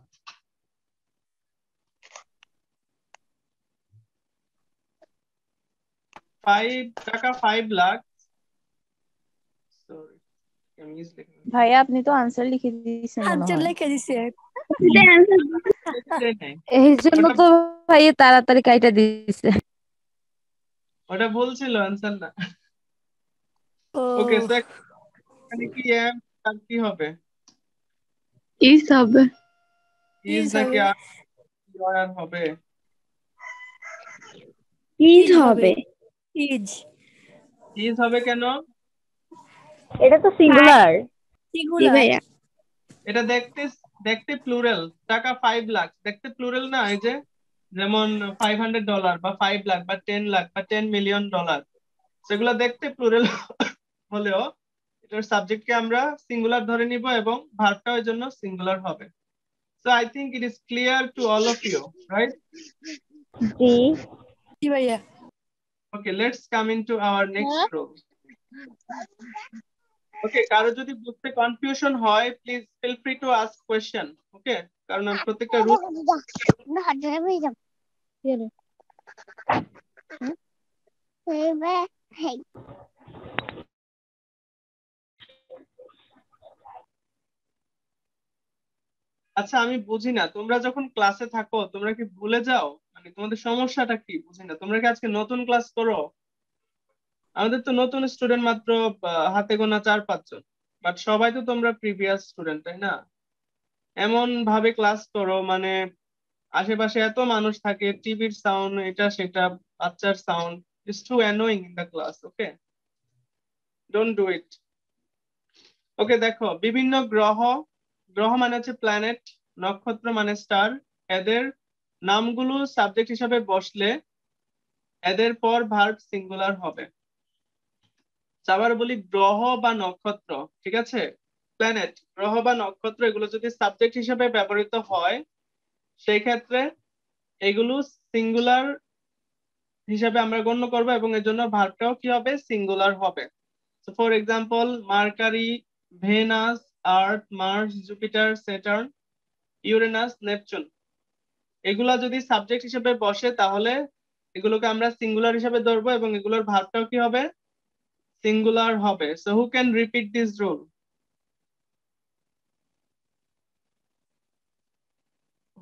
5 লাখ। সরি, আমি ভাইয়া আপনি তো আনসার লিখে দিয়েছেন মনে আনসার হয়। লিখে দিছে। এই জন্য তো ভাইয়া তাড়াতাড়ি কাইটা দিছে। ওটা ভুল ছিল, অ্যান্সার না। ও ওকে, সো এখানে কি এম আর কি হবে? ইজ হবে। ইজ ইজ নাকি হবে। আর হবে? ইজ ইজ হবে। হবে। ইজ ইজ হবে কেন? এটা তো সিঙ্গুলার। জি সিঙ্গুলার। ভাইয়া। এটা দেখতে দেখতে প্লুরাল। টাকা 5 লাখ দেখতে প্লুরাল না? এই যে যেমন $500 বা 5 লাখ বা 10 লাখ বা 10 মিলিয়ন ডলার, সেগুলো দেখতে প্লুরাল হলেও এটার সাবজেক্টকে আমরা সিঙ্গুলার ধরে নিব এবং ভার্বটাও এর জন্য সিঙ্গুলার হবে। So I think it is clear to all of you, right? জি। জি ভাইয়া। Okay, let's come into our next rule. Okay, কারো যদি বুঝতে কনফিউশন হয় please feel free to ask question. Okay, কারণ আমি প্রত্যেকটা রুল আচ্ছা আমি বুঝি না, তোমরা যখন ক্লাসে থাকো তোমরা কি ভুলে যাও? মানে তোমাদের সমস্যাটা কি বুঝি না। তোমরা কি আজকে নতুন ক্লাস করো? আমাদের তো নতুন স্টুডেন্ট মাত্র হাতে গোনা 4-5 জন, বাট সবাই তো তোমরা প্রিভিয়াস স্টুডেন্ট, তাই না? এমন ভাবে ক্লাস করো মানে আশেপাশে এত মানুষ থাকে, টিভির সাউন্ড, এটা সেটা, বাচ্চার sound, it's too annoying in the class. Okay, don't do it. Okay, দেখো বিভিন্ন গ্রহ, গ্রহ মানে হচ্ছে প্ল্যানেট, নক্ষত্র মানে স্টার, এদের নামগুলো সাবজেক্ট হিসাবে বসলে এদের পর ভার্ব সিঙ্গুলার হবে। আবার বলি গ্রহ বা নক্ষত্র, ঠিক আছে? প্ল্যানেট, গ্রহ বা নক্ষত্র এগুলো যদি সাবজেক্ট হিসাবে ব্যবহৃত হয় সেই ক্ষেত্রে এগুলো সিঙ্গুলার হিসাবে আমরা গণ্য করবো এবং এর জন্য ভার্বটাও কি হবে? সিঙ্গুলার হবে। So for example Mercury, Venus, Earth, Mars, Jupiter, Saturn, Uranus, Neptune, এগুলা যদি সাবজেক্ট হিসেবে বসে তাহলে এগুলোকে আমরা সিঙ্গুলার হিসেবে ধরবো এবং এগুলোর ভার্বটাও কি হবে? সিঙ্গুলার হবে। So who can repeat this rule?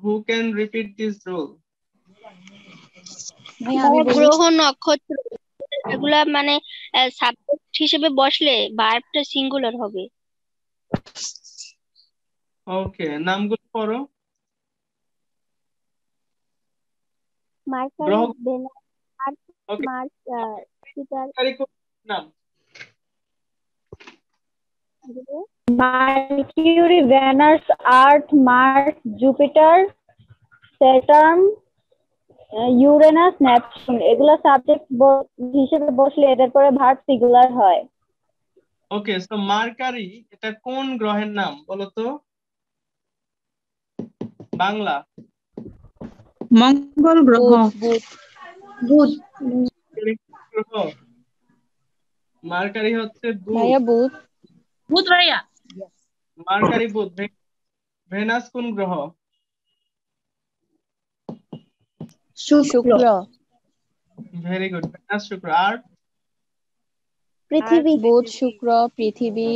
Who can repeat this rule? ভাইয়া আমি বলি। গ্রহ নক্ষত্র এগুলা মানে সাবজেক্ট হিসেবে বসলে ভার্বটা সিঙ্গুলার হবে। ওকে, নামগুলো পড়ো। মার্কারি, গ্রহ, Venus, Earth, okay, Mars, Jupiter. নাম Mercury, Venus, Earth, Mars, Jupiter, Saturn, Uranus, Neptune এগুলো সাবজেক্ট হিসেবে বসলে এদের পরে ভার্ব সিঙ্গুলার হয়। ওকে, সো মার্কারি এটা কোন গ্রহের নাম বলো তো? বাংলা। মঙ্গল গ্রহ। বুধ। গ্রহ। মার্কারি হচ্ছে বুধ। ভাইয়া বুধ। বুধ ভাইয়া। মার্কারি বুধ। ভেনাস কোন গ্রহ? শুক্র। Very good. ভেনাস, শুক্র। আর পৃথিবী। বুধ, শুক্র, পৃথিবী,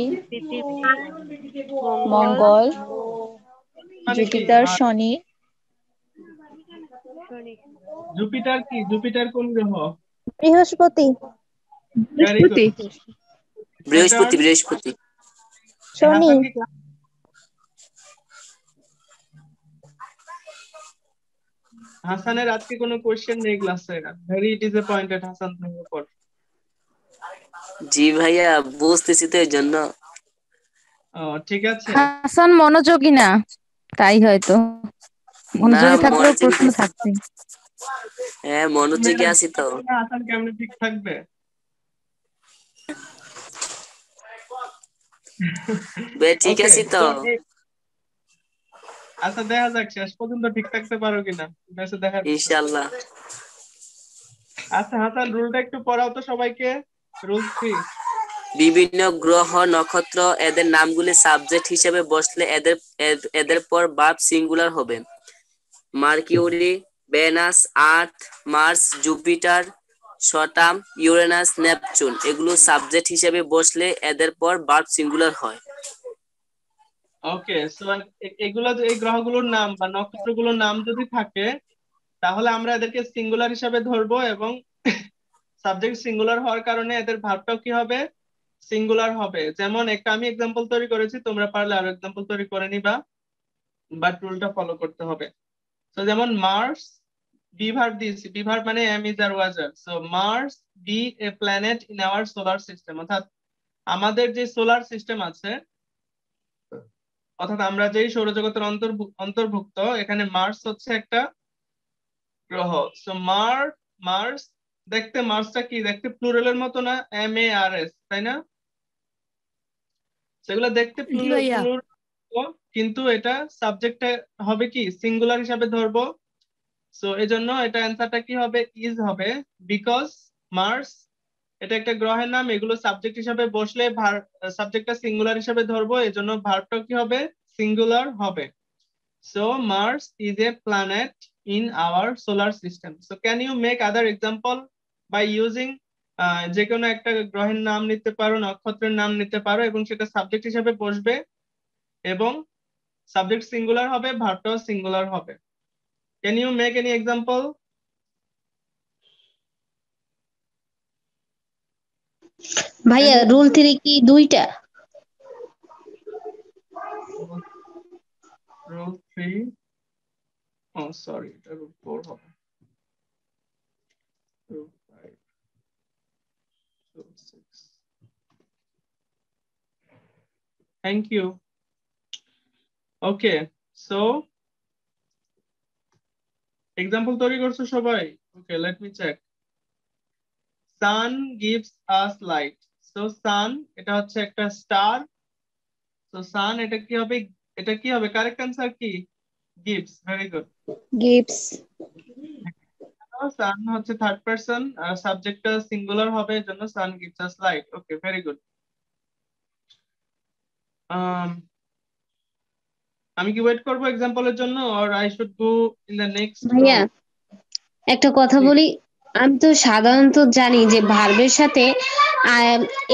মঙ্গল, মানে কি? জুপিটার, শনি। জুপিটার কি? জুপিটার কোন গ্রহ? বৃহস্পতি। Very good. বৃহস্পতি বৃহস্পতি। শনি। হাসানের আজকে কোনো কোশ্চেন নেই ক্লাসে। ভেরি ডিসঅ্যাপয়েন্টেড হাসান তোমার উপর। জি ভাইয়া, বুঝতেছি তো এর জন্য। ও ঠিক আছে। হাসান মনোযোগী না, তাই হয়তো। মনোযোগী থাকলেও প্রশ্ন থাকবে। হ্যাঁ মনোযোগী আছি তো। হাসান কেমনে ঠিক থাকবে? ঠিক আছে তো। আচ্ছা দেখা যাক শেষ পর্যন্ত ঠিক থাকতে পারো কিনা, দেখা ইনশাআল্লাহ। আচ্ছা হাসান, রুলটা একটু পড়াও তো সবাইকে। রুল 3। বিভিন্ন গ্রহ নক্ষত্র এদের নামগুলি সাবজেক্ট হিসেবে বসলে এদের পর ভার্ব সিঙ্গুলার হবে। Mercury, Venus, Earth, Mars, Jupiter, সটাম, Uranus, Neptune এগুলো সাবজেক্ট হিসেবে বসলে এদের পর ভার্ব সিঙ্গুলার হয়। ওকে, সো এগুলো এই গ্রহগুলোর নাম বা নক্ষত্রগুলোর নাম যদি থাকে তাহলে আমরা এদেরকে সিঙ্গুলার হিসাবে ধরবো, এবং সাবজেক্ট সিঙ্গুলার হওয়ার কারণে এদের ভার্বটাও কি হবে? সিঙ্গুলার হবে। যেমন একটা আমি এক্সাম্পল তৈরি করেছি, তোমরা পারলে আরো এক্সাম্পল তৈরি করে নিবা, বাট রুলটা ফলো করতে হবে। তো যেমন মার্স, বি ভার্ব দিয়েছি। বি ভার্ব মানে am is are was are. So Mars be a planet in our solar system, অর্থাৎ আমাদের যে সোলার সিস্টেম আছে, অর্থাৎ আমরা যেই সৌরজগতের অন্তর্ভুক্ত, এখানে মার্স হচ্ছে একটা গ্রহ। সো মার্স দেখতে, মার্সটা কি দেখতে? প্লুরালের মতো না? MARS, তাই না? সেগুলো দেখতে প্লুরাল, কিন্তু এটা সাবজেক্টটা হবে কি? সিঙ্গুলার হিসাবে ধরবো। সো এজন্য এটা অ্যান্সারটা কি হবে? ইজ হবে। বিকজ মার্স এটা একটা গ্রহের নাম, এগুলো সাবজেক্ট হিসাবে বসলে সাবজেক্টটা সিঙ্গুলার হিসাবে ধরবো, এজন্য ভার্বটা কি হবে? সিঙ্গুলার হবে। So Mars is a planet in our solar system. So can you make other example by using? যে কোনো একটা গ্রহের নাম নিতে পারো, নক্ষত্রের নাম নিতে পারো, এবং সেটা সাবজেক্ট হিসাবে বসবে এবং সাবজেক্ট সিঙ্গুলার হবে, ভার্বটাও সিঙ্গুলার হবে। Can you make any example? ভাইয়া রুল 3 কি 2টা? রুল 3, ও সরি, এটা রুল 4 হবে। Rule 5, rule 6। Thank you. Okay, so example তৈরি করছো সবাই? Okay, let me check. Sun gives us light. So sun এটা হচ্ছে একটা স্টার। সো সান এটা কি হবে? এটা কি হবে? কারেক্ট অ্যান্সার কি? গিভস। Very good. গিভস। সান হচ্ছে থার্ড পারসন, আর সাবজেক্টটা সিঙ্গুলার হবে, এজন্য সান গিভস আস লাইট। ওকে, ভেরি গুড। আমি কি ওয়েট করব এক্সাম্পলের জন্য, or I should go in the next? ভাইয়া একটা কথা বলি, আমি তো সাধারণত জানি যে ভার্বের সাথে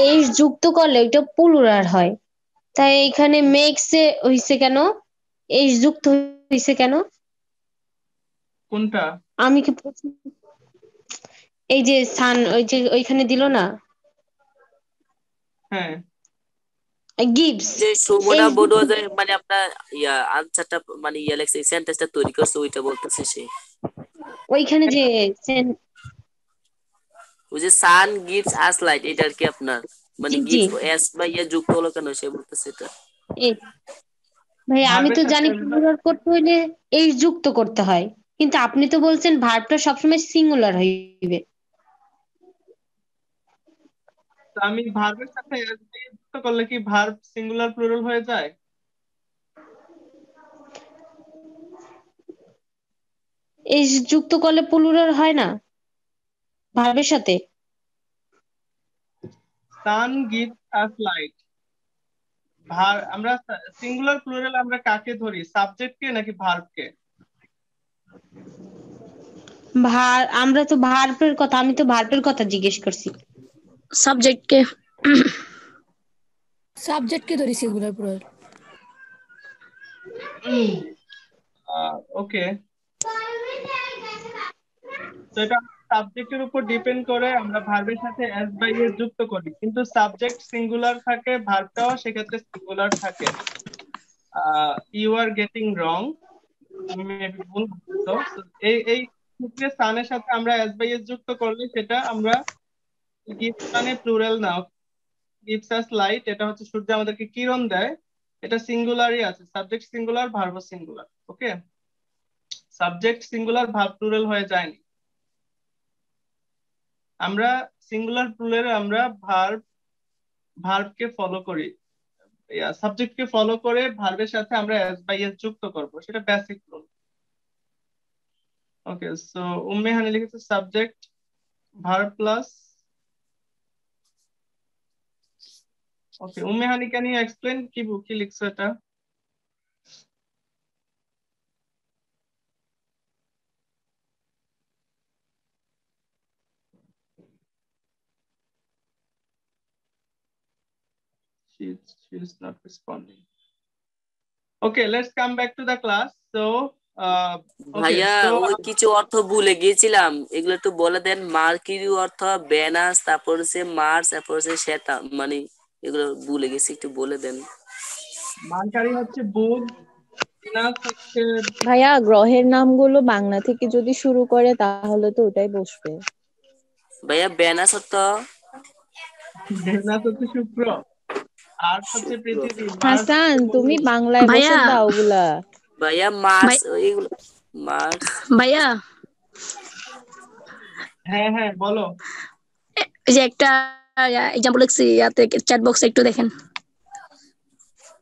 এস যুক্ত করলে ওইটা প্লুরাল হয়, তাই এখানে মেক্স এ হইছে কেন? এস যুক্ত হইছে কেন? কোনটা? আমি কি এই যে সান ওই যে ওইখানে দিল না? হ্যাঁ, গিভস যে সুমনা বড় মানে আপনার আনসারটা মানে লেখছে, সেন্টেন্সটা তৈরি করছে ওইটা বলতেছে সে। ওইখানে যে ওই যে সান গিভস আস লাইট, এটা আর কি আপনার মানে জি জি গিফট এস বা ইয়ে যুক্ত হলো কেন সে বলতেছে এটা। এই ভাই আমি ভার্বের তো সাথে জানি প্লুরাল করতে হইলে এইস যুক্ত করতে হয়, কিন্তু আপনি তো বলছেন ভার্বটা সবসময় সিঙ্গুলার হইবে। তো আমি ভার্বের সাথে as দিয়ে যুক্ত করলে কি ভার্ব সিঙ্গুলার প্লুরাল হয়ে যায়? এইস যুক্ত করলে প্লুরাল হয় না ভার্বের সাথে? সান গিভস আস লাইট। আমরা সিঙ্গুলার প্লুরাল আমরা কাকে ধরি, সাবজেক্টকে নাকি ভার্বকে? আমরা তো ভার্বের কথা, আমি তো ভার্বের কথা জিজ্ঞেস করছি। সাবজেক্টকে সাবজেক্টকে ধরি সিঙ্গুলার প্লুরাল। ওকে, তো এটা সাবজেক্টের উপর ডিপেন্ড করে আমরা ভার্বের সাথে এস বা ইএস যুক্ত করি, কিন্তু সাবজেক্ট সিঙ্গুলার থাকে, ভার্বটাও সেক্ষেত্রে সিঙ্গুলার থাকে। ইউ আর গেটিং রং, তুমি মেবি ভুল বলছো। So, এই ক্ষেত্রে সানের সাথে আমরা এস বাই এস যুক্ত করলে সেটা আমরা গিফট মানে প্লুরাল না, গিভস আস লাইট, এটা হচ্ছে সূর্য আমাদেরকে কিরণ দেয়, এটা সিঙ্গুলারই আছে, সাবজেক্ট সিঙ্গুলার ভার্ব সিঙ্গুলার। ওকে, সাবজেক্ট সিঙ্গুলার ভার্ব প্লুরাল হয়ে যায়নি। আমরা সিঙ্গুলার প্লুরালে আমরা ভার্বকে ফলো করি, সাবজেক্টকে ফলো করে ভার্বের সাথে আমরা এস বাই এস যুক্ত করব, সেটা basic rule. Okay, so Umme Hani লিখেছে subject verb plus. Okay, Umme Hani can you explain কি লিখছো এটা? She's not responding. Okay, let's come back to the class. So okay, ভাইয়া so ওই কিছু অর্থ ভুলে গিয়েছিলাম, এগুলো একটু বলে দেন। মার্কিউরি অর্থ ভেনাস, তারপর হচ্ছে মার্স, তারপর হচ্ছে শ্বেতা, মানে এগুলো ভুলে গেছি, একটু বলে দেন। মার্কারি হচ্ছে বুধ, ভেনাস হচ্ছে, ভাইয়া গ্রহের নামগুলো বাংলা থেকে যদি শুরু করে তাহলে তো ওটাই বসবে। ভাইয়া ভেনাস অর্থ শুক্র, আর্থ হচ্ছে পৃথিবী, মার্স হাসান হচ্ছে তুমি মঙ্গল। বাংলায় বসে ভাইয়া দাও ওগুলা। ভাইয়া মার্স, এগুলো মার্স। ভাইয়া হ্যাঁ হ্যাঁ বলো। এই যে একটা এক্সাম্পল লিখছি ইয়াতে চ্যাট বক্সে একটু দেখেন।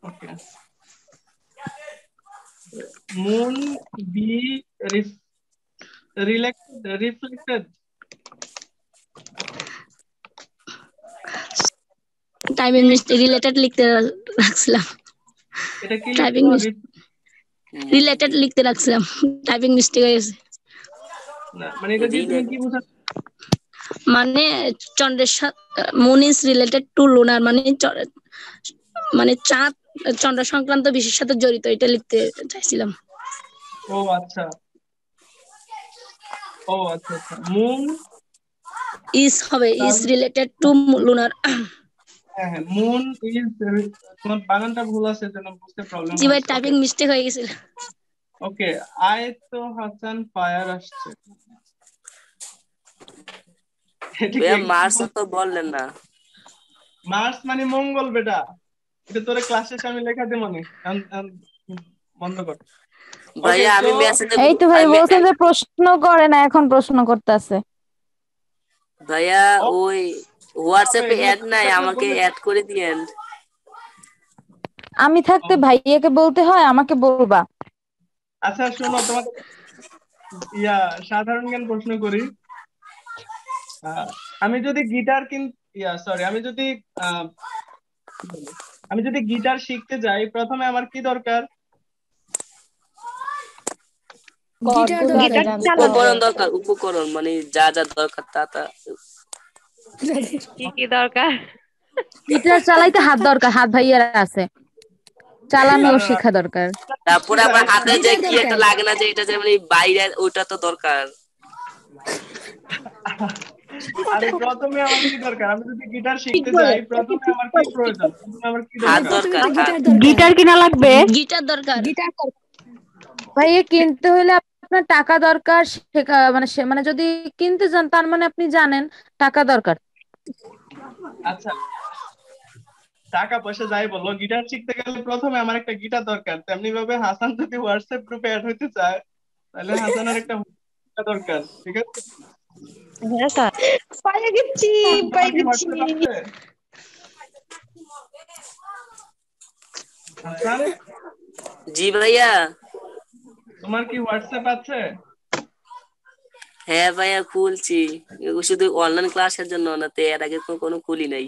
Okay, moon be reflected, typing related লিখতে রাখছিলাম। এটা কি টাইপিং রিলেটেড লিখতে রাখছিলাম, টাইপিং মিস্টেক হয়ে গেছে। না মানে এটা দিয়ে তুমি কি বোঝাচ্ছ? মানে চন্দ্রের সাথে moon is related to lunar, মানে চাঁদ চন্দ্র সংক্রান্ত বিষয়ের সাথে জড়িত, এটা লিখতে চাইছিলাম। ও আচ্ছা, ও আচ্ছা আচ্ছা, মুন ইজ হবে ইজ রিলেটেড টু লুনার। হ্যাঁ হ্যাঁ, মুন ইজ, তোমার বানানটা ভুল আছে জন্য বুঝতে প্রবলেম জি ভাই, হচ্ছে। টাইপিং মিস্টেক হয়ে গেছিল। ওকে, আয় তো হাসান ফায়ার আসছে, ভাইয়া মার্স তো বললেন না। মার্স মানে মঙ্গল বেটা, এটা তোরে ক্লাস শেষে আমি লেখা দেব মানে, বন্ধ কর। ভাইয়া আমি মেসেজে, এই তো ভাই বলছেন যে প্রশ্ন করে না, এখন প্রশ্ন করতেছে। ভাইয়া ওই হোয়াটসঅ্যাপে অ্যাড নাই, আমাকে অ্যাড করে দিয়েন। আমি থাকতে ভাইয়াকে বলতে হয়, আমাকে বলবা। আচ্ছা শোনো, তোমাকে সাধারণ জ্ঞান প্রশ্ন করি। আমি যদি গিটার আমি যদি গিটার শিখতে যাই, প্রথমে আমার কি দরকার? উপকরণ দরকার, উপকরণ মানে যা যা দরকার তা কি কি দরকার? গিটার চালাইতে হাত দরকার, হাত ভাইয়ার আছে, চালানোও শেখা দরকার। তারপরে আমার হাতে যে কি একটা লাগে না, যে এটা যে মানে বাইরে, ওটা তো দরকার। আরে প্রথমে আমার কি দরকার? আমি যদি গিটার শিখতে যাই, প্রথমে আমার কি প্রয়োজন? আমার কি দরকার? গিটার কিনা লাগবে, গিটার দরকার। ভাইয়া কিনতে হলে আপনার টাকা দরকার, মানে যদি কিনতে যান তার মানে আপনি জানেন টাকা দরকার। আচ্ছা, টাকা পয়সা যাই বলো, গিটার শিখতে গেলে প্রথমে আমার একটা গিটার দরকার। তেমনি ভাবে হাসান যদি হোয়াটসঅ্যাপ গ্রুপে অ্যাড হইতে চায়, তাহলে হাসানের একটা গিটার দরকার, ঠিক আছে? হ্যাঁ স্যার, পাই গেছি পাই তোমার কি গেছি। হোয়াটসঅ্যাপ আছে হাসান? জি ভাইয়া। তোমার কি হোয়াটসঅ্যাপ আছে? হ্যাঁ ভাইয়া খুলছি, শুধু অনলাইন ক্লাসের জন্য না, তো এর আগে তো কোনো খুলি নাই।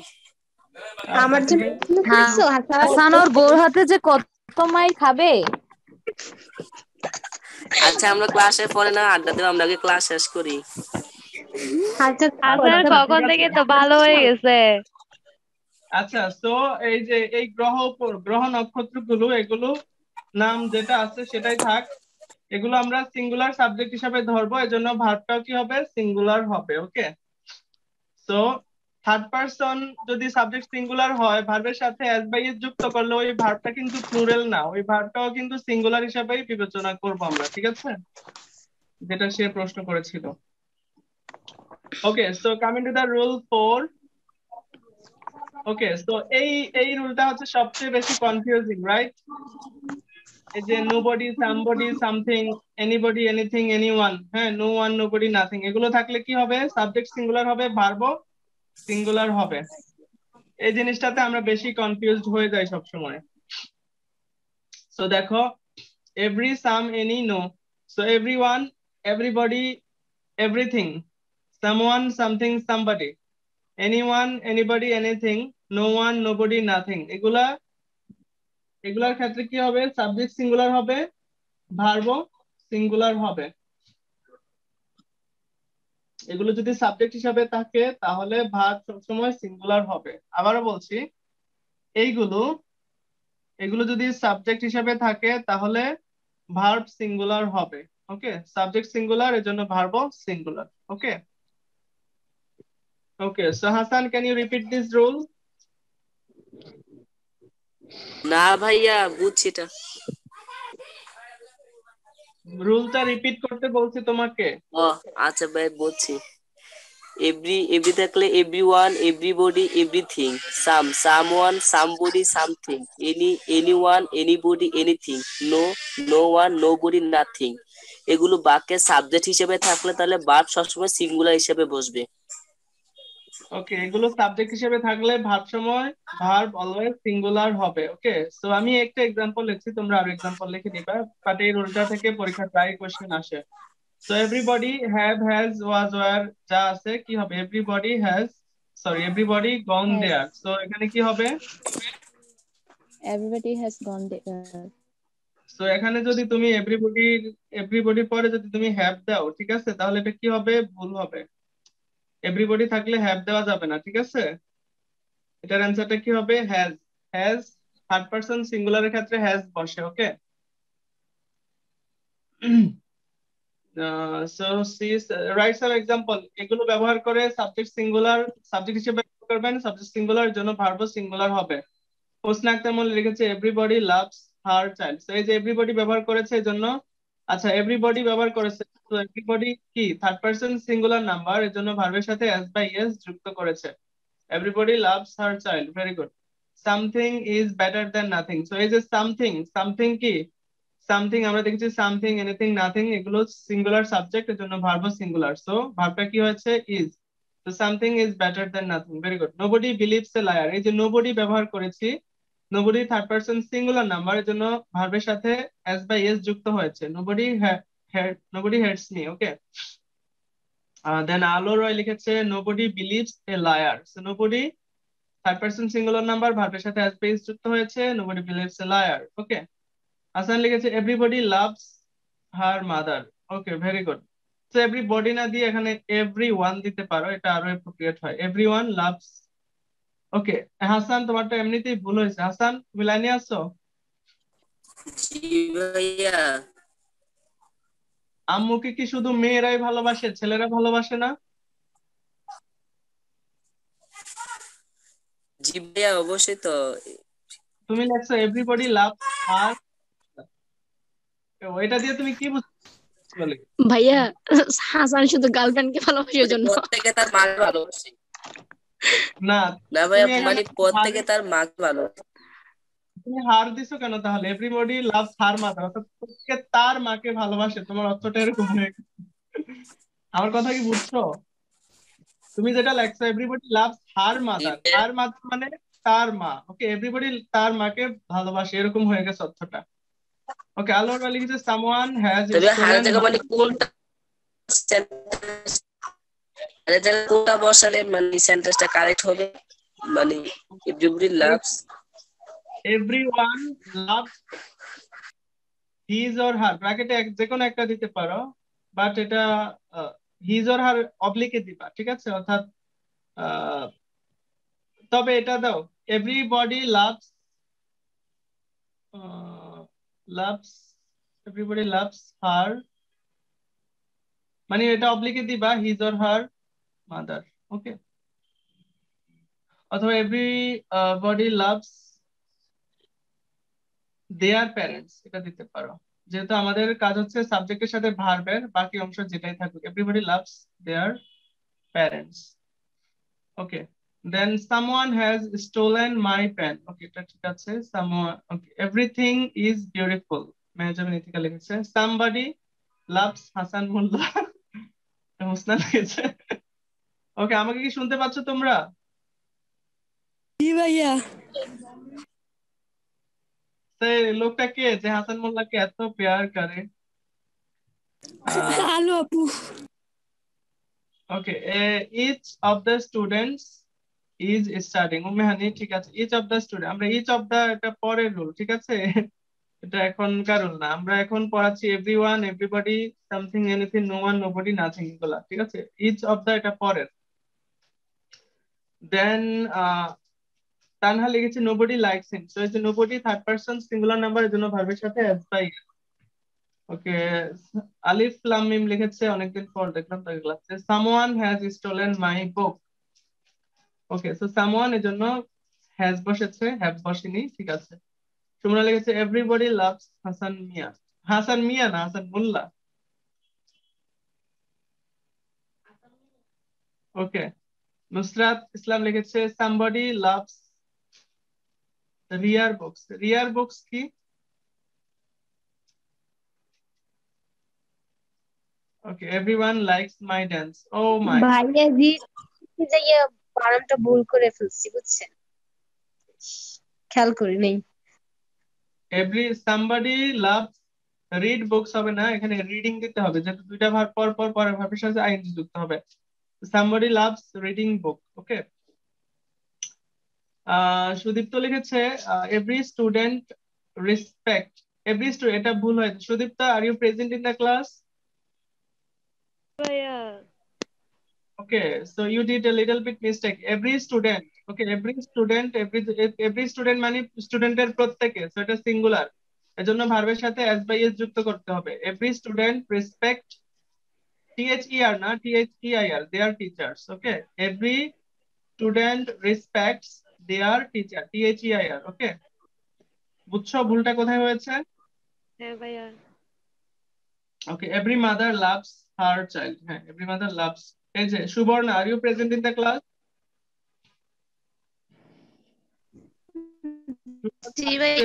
আমার আচ্ছা, জন্য ঠিক আছে। খুলছো হাসান? হাসান ওর বউর হাতে যে কত মাইর খাবে। আচ্ছা আমরা ক্লাসে পরে না আড্ডা দেবো, আমরা আগে ক্লাস শেষ করি। আচ্ছা হাসান আচ্ছা, কখন ঠিক থেকে আছে। তো ভালো হয়ে গেছে। আচ্ছা, তো এই যে এই গ্রহ নক্ষত্রগুলো, এগুলো নাম যেটা আছে সেটাই থাক। এগুলো আমরা সিঙ্গুলার সাবজেক্ট হিসাবে ধরবো, এজন্য ভার্বটাও কি হবে? সিঙ্গুলার হবে। ওকে, তো থার্ড পারসন যদি সাবজেক্ট সিঙ্গুলার হয়, ভার্বের সাথে এস বাই এস যুক্ত করলে ওই ভার্বটা কিন্তু প্লুরাল না, ওই ভার্বটাও কিন্তু সিঙ্গুলার হিসাবেই বিবেচনা করব আমরা, ঠিক আছে? যেটা সে প্রশ্ন করেছিল। Okay, so coming to the rule 4। Okay, so এই রুলটা হচ্ছে সবচেয়ে বেশি কনফিউজিং, রাইট? এই যে nobody, somebody, something, anybody, anything, anyone, হ্যাঁ, নো ওয়ান, নোবডি, নাথিং, এগুলো থাকলে কি হবে? সাবজেক্ট সিঙ্গুলার হবে, ভার্বও সিঙ্গুলার হবে। এই জিনিসটাতে আমরা বেশি কনফিউজড হয়ে যাই সব সময়। সো দেখো, every, some, any, no. So everyone, everybody, everything, someone, something, somebody, anyone, anybody, anything, no one, nobody, nothing, এগুলার ক্ষেত্রে কি হবে? সাবজেক্ট সিঙ্গুলার হবে, ভার্বও সিঙ্গুলার হবে। এগুলো যদি সাবজেক্ট হিসাবে থাকে তাহলে ভার্ব সবসময় সিঙ্গুলার হবে। আবারও বলছি, এগুলো যদি সাবজেক্ট হিসাবে থাকে তাহলে ভার্ব সিঙ্গুলার হবে। ওকে, সাবজেক্ট সিঙ্গুলার, এজন্য ভার্বও singular. Okay, okay, so Hasan, can you repeat this rule? না ভাইয়া বুঝছি এটা। রুলটা রিপিট করতে বলছি তোমাকে। ও আচ্ছা ভাই বুঝছি। এভরি থাকলে everyone, everybody, everything, someone, somebody, something, anyone, anybody, anything, no one, nobody, nothing, এগুলো বাক্যের সাবজেক্ট হিসেবে থাকলে তাহলে ভার্ব সবসময় সিঙ্গুলার হিসেবে বসবে। ওকে, এগুলো সাবজেক্ট হিসেবে থাকলে ভার্ব অলওয়েজ সিঙ্গুলার হবে। ওকে, সো আমি একটা এক্সাম্পল লিখছি, তোমরা আরো এক্সাম্পল লিখে দিবা, বাট এই রুলটা থেকে পরীক্ষা প্রায় কোশ্চেন আসে। So everybody, have, has, was, were যা আছে কি হবে? Everybody gone Has. There. So এখানে কি হবে? Everybody has gone there. So এখানে যদি তুমি এভরিবডির পরে যদি তুমি হ্যাভ দাও, ঠিক আছে, তাহলে এটা কি হবে? ভুল হবে। এভরিবডি থাকলে হ্যাভ দেওয়া যাবে না, ঠিক আছে? এটার অ্যান্সারটা কি হবে? হ্যাজ। হ্যাজ থার্ড পারসন সিঙ্গুলারের ক্ষেত্রে হ্যাজ বসে। ওকে, সো রাইট সাম এক্সাম্পল, এগুলো ব্যবহার করে সাবজেক্ট হিসেবে ব্যবহার করবেন, সাবজেক্ট সিঙ্গুলার জন্য ভার্বও সিঙ্গুলার হবে। হোসনা আক্তার মল্লিক লিখেছে এভরিবডি লাভস হার চাইল্ড। এই যে এভরিবডি ব্যবহার করেছে এই জন্য, আচ্ছা এভরিবডি ব্যবহার করেছে, তো এভরিবডি কি থার্ড পারসন সিঙ্গুলার নাম্বার, এর জন্য ভার্বের সাথে এস বাই এস যুক্ত করেছে। Everybody loves her child, very good. Something is better than nothing. So এই যে সামথিং কি? সামথিং আমরা দেখেছি, সামথিং, এনিথিং, নাথিং, এগুলো সিঙ্গুলার সাবজেক্ট, এর জন্য ভার্বও সিঙ্গুলার। সো ভার্বটা কি হয়েছে? ইজ। তো something is better than nothing, very good. Nobody believes a liar, এই যে নোবডি ব্যবহার করেছি, nobody third person singular number, এর জন্য ভার্বের সাথে এস বাই এস যুক্ত হয়েছে। Nobody hates me. Okay, then Alo Roy লিখেছে nobody believes a liar. So nobody third person singular number, ভার্বের সাথে এস বাই এস যুক্ত হয়েছে, nobody believes a liar. Okay, Hasan লিখেছে এভরিবডি লাভস হার মাদার। ওকে, ভেরি গুড। তো everybody না দিয়ে এখানে এভরিওয়ান দিতে পারো, এটা আরো অ্যাপ্রোপ্রিয়েট হয়। Everyone loves. ওকে, হাসান তোমারটা এমনিতেই ভুল হয়েছে। হাসান, তুমি লাইনে আসছো? জি ভাইয়া। আম্মুকে কি শুধু মেয়েরাই ভালোবাসে, ছেলেরা ভালোবাসে না? জি ভাইয়া অবশ্যই তো। তুমি লেখছো এভরিবডি লাভস হার, এটা দিয়ে তুমি কি বুঝতে? ভাইয়া হাসান শুধু গার্লফ্রেন্ডকে ভালোবাসে ওই জন্য। প্রত্যেকে তার মাকে ভালোবাসে। না না ভাইয়া, তুমি এখানে মানে প্রত্যেকে তার মাকে ভালো। তুমি হার দিছো কেন তাহলে? এভরিবডি লাভস হার মাদার, অর্থাৎ প্রত্যেকে তার মাকে ভালোবাসে, তোমার অর্থটা এরকম হয়ে গেছে। আমার কথা কি বুঝছো? তুমি যেটা লেখছো everybody loves her mother, her mother মানে তার মা। ওকে, এভরিবডি তার মাকে ভালোবাসে, এরকম হয়ে গেছে অর্থটা। ওকে, আলোর লিখেছে সামওয়ান হ্যাজ তবে হারের স্টোলেন জায়গা মানে কোনটা হারের জায়গা কোনটা বসালে মানে সেন্টেন্সটা কারেক্ট হবে? মানে everybody loves everyone loves his or her, ব্র্যাকেটে যে কোনো একটা দিতে পারো, বাট এটা হিজ অর হার অবলিকে দিবা, ঠিক আছে? অর্থাৎ আহ, তবে এটা দাও, everybody loves loves everybody loves হার, মানে এটা অবলিকে দিবা হিজ অর হার মাদার। ওকে, অথবা এভরিবডি লাভস দেয়ার প্যারেন্টস, এটা দিতে পারো। যেহেতু আমাদের কাজ হচ্ছে সাবজেক্টের সাথে ভার্বের বাকি অংশ যেটাই থাকুক, everybody loves their parents. Okay, then someone has stolen my pen. Okay, এটা ঠিক আছে। Someone, okay, everything is beautiful, Mehjabin Itika লিখেছে। সামবডি লাভস হাসান মোল্লা, হোসনা লিখেছে। ওকে, আমাকে কি শুনতে পাচ্ছ তোমরা? জি ভাইয়া। লোকটা কে যে হাসান মোল্লাকে এত প্যার করে? হ্যালো আপু। Okay, each of the students is studying. Mehani ঠিক আছে, ইচ অফ দ্য স্টুডেন্ট, আমরা ইচ অফ দ্য এটা পরের রুল, ঠিক আছে? এটা এখনকার রুল না, আমরা এখন পড়াচ্ছি everyone, everybody, something, anything, no one, nobody, nothing, এগুলা, ঠিক আছে? ইচ অফ দ্য এটা পরের। দেন তানহা লিখেছে নোবডি লাইকস হিম, সো এই যে nobody third person singular number, এর জন্য ভার্বের সাথে অ্যাজ বাই। ওকে, আলিফ লাম মিম লিখেছে, অনেকদিন পর দেখলাম তার ক্লাসে। Someone has stolen my book. Okay, so someone এর জন্য হ্যাজ বসেছে, হ্যাভ বসেনি, ঠিক আছে। তোমরা লিখেছে এভরিবডি লাভস হাসান মিয়া। হাসান মিয়া না, হাসান মোল্লা। ওকে, নুসরাত ইসলাম লিখেছে সামবডি লাভস রিয়ার বুকস। রিয়ার বুকস কি? ওকে, এভরিওয়ান লাইকস মাই ড্যান্স। ও মাই, ভাইয়া যে বানানটা ভুল করে ফেলছি বুঝছেন, খেয়াল করি নেই। সামবডি লাভস রিড বুকস হবে না, এখানে রিডিং দিতে হবে, যেহেতু দুইটা ভার্ব পর পর পরের ভার্বের সাথে আইএনজি যুক্ত হবে। Somebody loves reading book. Okay, Sudipta লিখেছে every student respect. Every student, এটা ভুল হয়েছে। Sudipta, are you present in the class? Okay, so you did a little bit mistake. Every student, okay, every student মানে স্টুডেন্টের প্রত্যেকে, so এটা সিঙ্গুলার, এজন্য ভার্বের সাথে as by s যুক্ত করতে হবে। Every student respect, THER না, THEIR, their teachers. Okay, every student respects their teacher, THEIR. Okay, বুঝছো ভুলটা কোথায় হয়েছে? হ্যাঁ ভাইয়া। Okay, every mother loves her child. হ্যাঁ, every mother loves। এই যে Suborna, are you present in the class? জি ভাইয়া।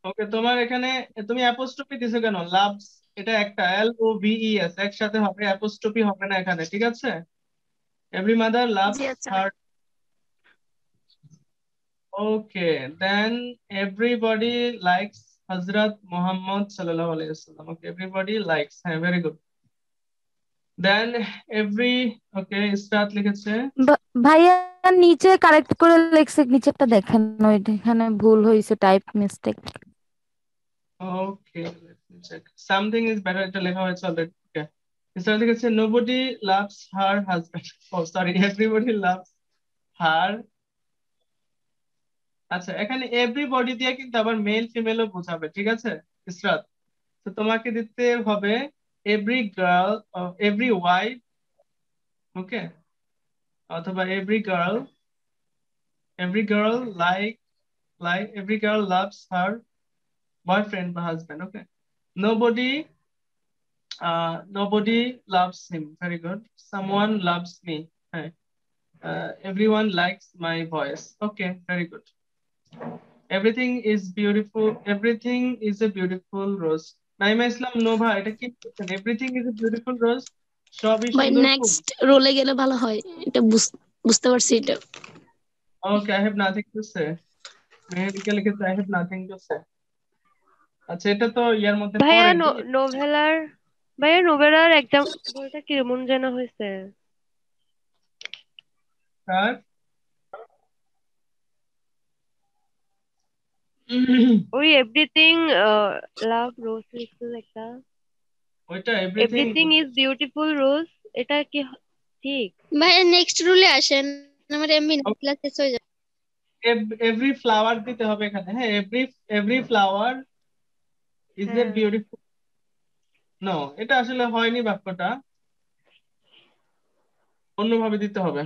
ওকে, তোমার এখানে তুমি অ্যাপোস্ট্রফি দিছো কেন? লাভস এটা একটা LOVES একসাথে হবে, অ্যাপোস্ট্রফি হবে না এখানে, ঠিক আছে? এভরি মাদার লাভস জি আচ্ছা। হার। ওকে, দেন এভরিবডি লাইকস হযরত মুহাম্মদ সাল্লাল্লাহু আলাইহি ওয়াসাল্লাম। ওকে, এভরিবডি লাইকস, হ্যাঁ, ভেরি গুড। দেন এভরি, ওকে, ইসরাত লিখেছে ভাইয়া নিচে কারেক্ট করে লেখছে, নিচেরটা দেখেন, ওইটা এখানে ভুল হয়েছে, type mistake. Okay, let me check, something is better, এটা লেখা হয়েছে অলরেডি। ওকে, ইসরাত লিখেছে nobody loves her husband. Oh sorry, everybody loves her. আচ্ছা, এখানে এভরিবডি দিয়ে কিন্তু আবার মেল ফিমেলও বোঝাবে, ঠিক আছে ইসরাত? তো তোমাকে দিতে হবে এভরি গার্ল, এভরি ওয়াইফ, ওকে, অথবা every girl every girl loves her boyfriend বা husband. Okay, nobody nobody loves him. Very good. Someone loves me. Hey. Everyone likes my voice. Okay, very good. Everything is beautiful. Everything is a beautiful rose. Naima Islam Nova, এটা কি বলছেন? Everything is a beautiful রোজ, সবই ভাই সুন্দর ফুল। Next রোলে গেলে ভালো হয়, এটা বুঝতে পারছি এটা। Okay, I have nothing to say. Meherika লিখেছে I have nothing to say. আচ্ছা, এটা তো ইয়ার মধ্যে ভাইয়া পড়েনি। নোভেলার এক্সাম বইটা কেমন যেন হয়েছে? আর ওই এভরিথিং লাভ রোজ লিখছে একটা, ওইটা এভরিথিং এভরিথিং ইজ বিউটিফুল রোজ, এটা কি ঠিক? ভাই নেক্সট রুলে আসেন, আমার এমবি ক্লাস শেষ হয়ে যাবে। এভরি ফ্লাওয়ার দিতে হবে এখানে। হ্যাঁ, every flower is a beautiful. No, এটা আসলে হয়নি, বাক্যটা অন্যভাবে দিতে হবে।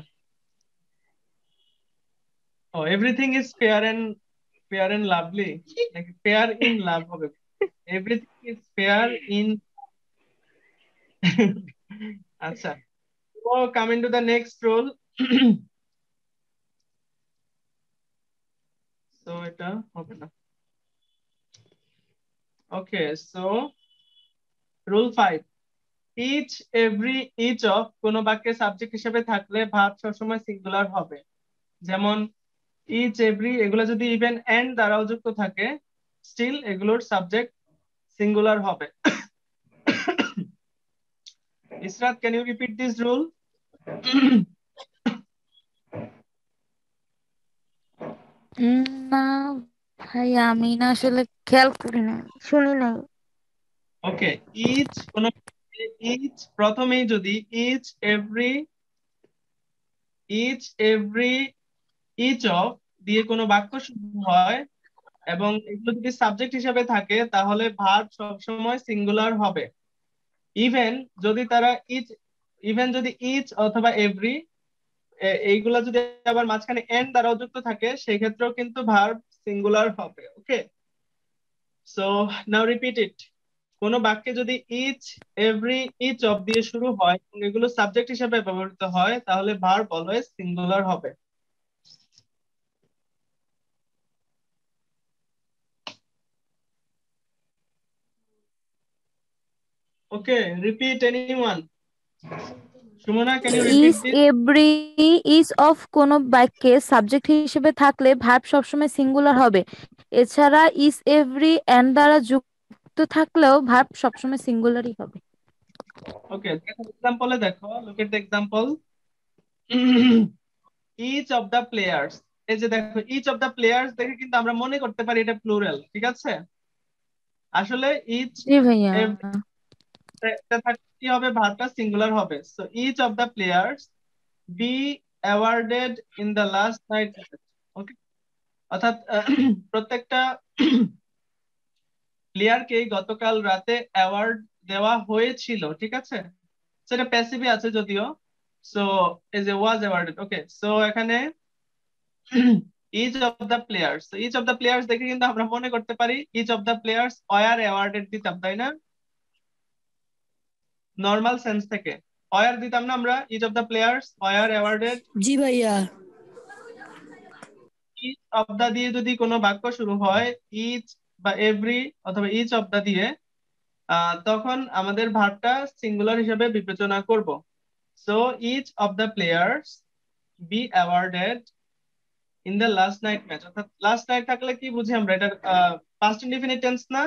Oh, everything is fair and lovely, নাকি ফেয়ার ইন লাভ হবে? Everything is fair in. আচ্ছা, তো coming to the next rule. তো এটা হবে না। Okay, so rule 5, each of কোন বাক্যের সাবজেক্ট হিসেবে থাকলে ভার্ব সবসময় সিঙ্গুলার হবে। যেমন ইচ, এভরি, এগুলো যদি ইভেন এন্ড দ্বারাও যুক্ত থাকে, স্টিল এগুলোর সাবজেক্ট সিঙ্গুলার হবে। Israt, can you repeat this rule? না ভাই, আমি না আসলে খেয়াল করি না, শুনি নাই। ওকে, ইচ প্রথমেই যদি ইচ এভরি ইচ অফ দিয়ে কোনো বাক্য শুরু হয় এবং এগুলো যদি সাবজেক্ট হিসেবে থাকে, তাহলে ভার্ব সবসময় সিঙ্গুলার হবে। ইভেন যদি ইচ অথবা এভরি এইগুলা যদি আবার মাঝখানে এন্ড দ্বারাও যুক্ত থাকে, সেই ক্ষেত্রেও কিন্তু ভার্ব সিঙ্গুলার হবে। ওকে, সো নাও রিপিট ইট। কোন বাক্যে যদি ইচ, এভরি, ইচ অফ দিয়ে শুরু হয় এবং এগুলো সাবজেক্ট হিসেবে ব্যবহৃত হয়, তাহলে ভার্ব অলওয়েজ সিঙ্গুলার হবে। Okay, repeat anyone? Sumana, can you repeat is this? Every is of কোন বাক্যে সাবজেক্ট হিসেবে থাকলে ভার্ব সবসময় সিঙ্গুলার হবে। এছাড়া ইজ এভরি এন্ড দ্বারা যুক্ত থাকলেও ভার্ব সবসময় সিঙ্গুলারই হবে। ওকে, দেখো এক্সাম্পলে, দেখো, look at the example. Each of the players, এই যে দেখো ইচ অফ দ্য প্লেয়ার্স দেখে কিন্তু আমরা মনে করতে পারি এটা প্লুরাল, ঠিক আছে? আসলে ইচ জি ভাইয়া। এটা থাকলে কি হবে, ভার্বটা সিঙ্গুলার হবে। So each of the players be awarded in the last night. Okay, অর্থাৎ প্রত্যেকটা প্লেয়ারকে গতকাল রাতে অ্যাওয়ার্ড দেওয়া হয়েছিল, ঠিক আছে? সেটা প্যাসিভে আছে যদিও। So is a was awarded. Okay, so এখানে each of the players, each of the players দেখে কিন্তু আমরা মনে করতে পারি each of the players were awarded দিতাম, তাই না? নর্মাল সেন্স থেকে ওয়ার দিতাম না আমরা, each of the players were awarded. জি ভাইয়া। ইচ অফ দা দিয়ে যদি কোনো বাক্য শুরু হয়, ইচ বা এভরি অথবা ইচ অফ দা দিয়ে, তখন আমাদের ভার্বটা সিঙ্গুলার হিসেবে বিবেচনা করব। So each of the players be awarded in the last night match. অর্থাৎ লাস্ট নাইট থাকলে কি বুঝি আমরা, এটা পাস্ট ইনডিফিনিট টেন্স না?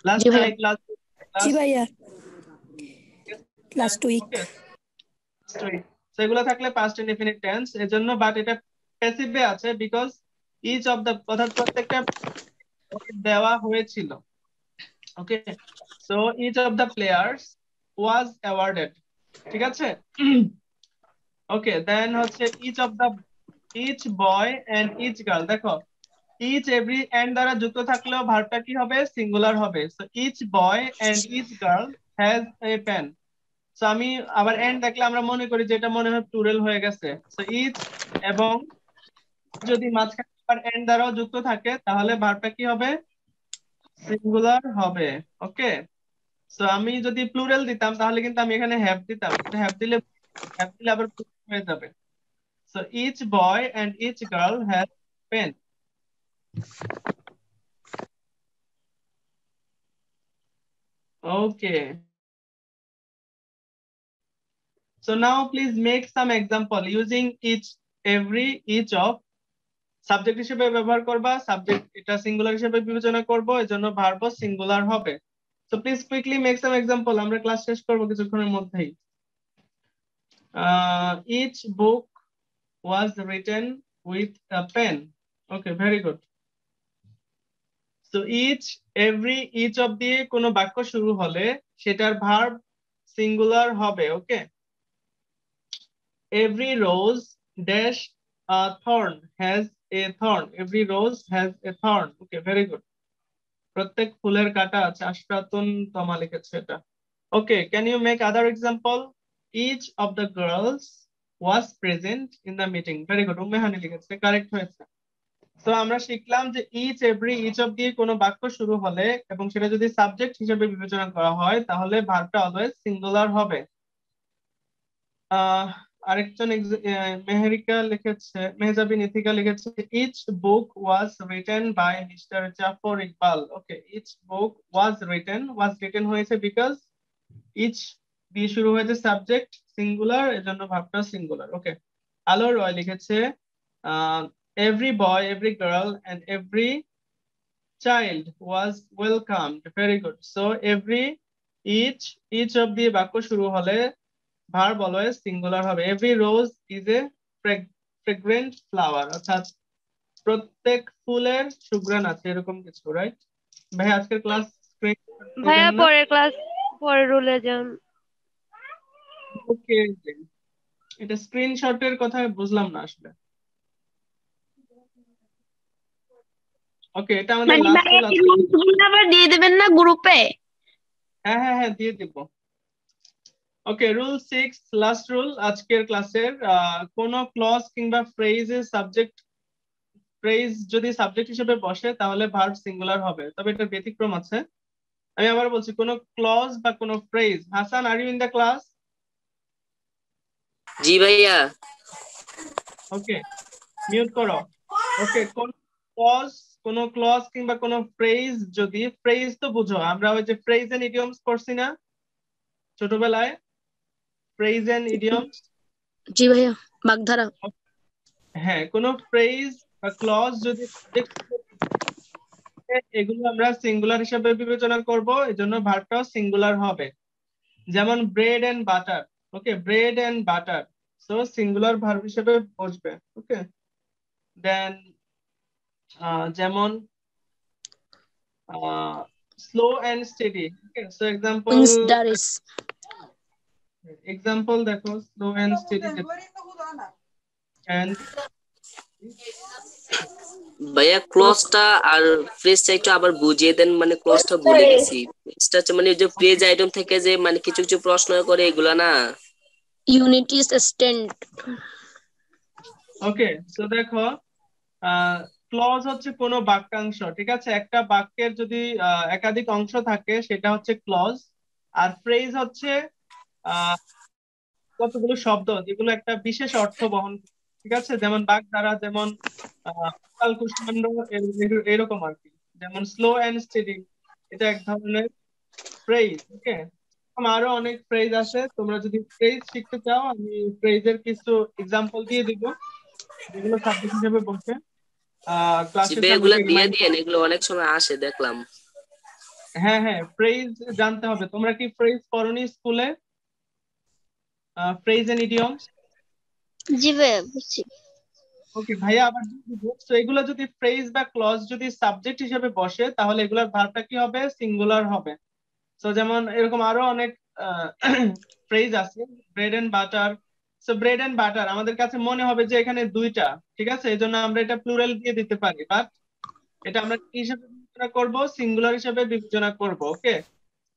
লাস্ট নাইট, জি ভাইয়া, লাস্ট উইক। সেগুলো থাকলে পাস্ট ইনডিফিনিট টেন্স, এজন্য। বাট এটা প্যাসিভে আছে বিকজ ইচ অফ দা, অর্থাৎ প্রত্যেকটা দেওয়া হয়েছিল। Okay, so each of the players was awarded, ঠিক আছে? ওকে, দেন হচ্ছে each boy and each girl. দেখো ইচ, এভরি, এন্ড দ্বারা যুক্ত থাকলেও ভার্বটা কি হবে, সিঙ্গুলার হবে। So each boy and each girl has a pen. So আমি আবার এন্ড দেখলে আমরা মনে করি যে এটা মনে হয় প্লুরাল হয়ে গেছে। সো ইচ এবং যদি মাঝখানে আবার এন্ড দ্বারাও যুক্ত থাকে, তাহলে ভার্বটা কি হবে, সিঙ্গুলার হবে। ওকে, সো আমি যদি প্লুরাল দিতাম তাহলে কিন্তু আমি এখানে হ্যাভ দিতাম, কিন্তু হ্যাভ দিলে আবার plural হয়ে যাবে। So each boy and each girl has pen. Okay. So now please make some example using each, every, each of. Subject হিসেবে ব্যবহার করবা, সাবজেক্ট এটা সিঙ্গুলার হিসেবে বিবেচনা করব, এজন্য ভার্ব সিঙ্গুলার হবে। So please quickly make some example, আমরা ক্লাস শেষ করব কিছুক্ষণের মধ্যেই। Each book was written with a pen. Okay, very good. So each, every, each of দিয়ে কোনো বাক্য শুরু হলে সেটার ভার্ব সিঙ্গুলার হবে। ওকে, every rose dash a thorn has a thorn. Every rose has a thorn. Okay, very good. প্রত্যেক ফুলের কাঁটা আছে, আশরাতুন তমা লিখেছে এটা। Okay, can you make other example? Each of the girls was present in the meeting. Very good. Ummehani লিখেছে, correct হয়েছে। তো আমরা শিখলাম যে ইচ, এভরি, ইচ অফ দিয়ে কোনো বাক্য শুরু হলে এবং সেটা যদি সাবজেক্ট হিসেবে বিবেচনা করা হয় তাহলে ভার্বটা অলওয়েজ সিঙ্গুলার হবে। আরেকজন মেহেরিকা লিখেছে, মেহজাবি নিথিকা লিখেছে each book was written by mister Zafar Iqbal. Okay, each book was written হয়েছে বিকজ ইচ দিয়ে শুরু হয়েছে, সাবজেক্ট সিঙ্গুলার, এজন্য ভার্বটা সিঙ্গুলার। ওকে, আলো রয় লিখেছে every boy, every girl and every child was welcomed. Very good. So every, each of দিয়ে বাক্য শুরু হলে ভার্ব অলওয়েজ সিঙ্গুলার হবে। Every rose is a fragrant flower, অর্থাৎ প্রত্যেক ফুলের সুঘ্রাণ আছে, এরকম কিছু, রাইট? ভাই আজকের ক্লাস ভাইয়া পরের ক্লাস, পরের রুলে যান। ওকে, এটা স্ক্রিনশটের কথা বুঝলাম না আসলে। ওকে, এটা আমাদের লাস্ট রুল আছে, আবার দিয়ে দিবেন না গ্রুপে? হ্যাঁ হ্যাঁ হ্যাঁ দিয়ে দিব। ওকে, রুল 6, লাস্ট রুল আজকের ক্লাসের। কোন ক্লজ কিংবা ফ্রেজের সাবজেক্ট, ফ্রেজ যদি সাবজেক্ট হিসেবে বসে তাহলে ভার্ব সিঙ্গুলার হবে, তবে এটা ব্যতিক্রম আছে। আমি আবার বলছি, কোন ক্লজ বা কোন phrase. Hasan, are you in the class? জি ভাইয়া। ওকে, মিউট করো। ওকে, কোন ক্লজ কিংবা কোন ফ্রেজ যদি, ফ্রেজ তো বুঝো, আমরা ওই যে ফ্রেজ এন্ড ইডিয়মস পড়ছি না ছোটবেলায়, ফ্রেজ এন্ড ইডিয়মস। জি ভাইয়া, বাগধারা। হ্যাঁ, কোন ফ্রেজ বা ক্লজ যদি এগুলো আমরা সিঙ্গুলার হিসেবে বিবেচনা করব, এজন্য ভার্বটাও সিঙ্গুলার হবে। যেমন bread and butter. Okay, bread and butter, so singular verb হিসেবে বসবে। ওকে, দেন যেমন slow and steady. Okay, so example দেখো, স্লো এন্ড স্টেডি। এন্ড ভাইয়া ক্লজটা আর ফ্রেজটা একটু আবার বুঝিয়ে দেন, মানে ক্লজটা ভুলে গেছি। ফ্রেজটা হচ্ছে মানে যে ফ্রেজ আইটেম থেকে যে মানে কিছু কিছু প্রশ্ন করে এগুলা না, ইউনিটি স্ট্যান্ড। ওকে, সো দেখো, ক্লজ হচ্ছে কোন বাক্যাংশ, ঠিক আছে? একটা বাক্যের যদি একাধিক অংশ থাকে সেটা হচ্ছে ক্লজ। আর ফ্রেজ হচ্ছে কতগুলো শব্দ যেগুলো একটা বিশেষ অর্থ বহন করে, ঠিক আছে? যেমন বাগধারা, যেমন কুষ্মান্ড, এরকম আর কি। যেমন স্লো এন্ড স্টেডি, এটা এক ধরনের ফ্রেজ। ওকে, আরো অনেক ফ্রেজ আছে, তোমরা যদি ফ্রেজ শিখতে চাও আমি ফ্রেজের কিছু এক্সাম্পল দিয়ে দিব যেগুলো সাবজেক্ট হিসেবে বসে। ক্লাসে এগুলো দিয়ে দিয়ে এগুলো অনেক সময় আসে দেখলাম। হ্যাঁ হ্যাঁ, ফ্রেজ জানতে হবে। তোমরা কি ফ্রেজ পড়োনি স্কুলে? Phrase and idioms? জি ভাইয়া, বুঝছি। ওকে ভাইয়া, আবার তো এগুলো যদি ফ্রেজ বা ক্লজ যদি সাবজেক্ট হিসেবে বসে তাহলে এগুলোর ভার্বটা কি হবে? সিঙ্গুলার হবে। সো যেমন এরকম আরো অনেক ফ্রেজ আছে, bread and butter. So bread and butter আমাদের কাছে মনে হবে যে এখানে দুইটা, ঠিক আছে? এই জন্য আমরা এটা প্লুরাল দিয়ে দিতে পারি, বাট এটা আমরা কি হিসেবে বিবেচনা করব? সিঙ্গুলার হিসেবে বিবেচনা করব। ওকে,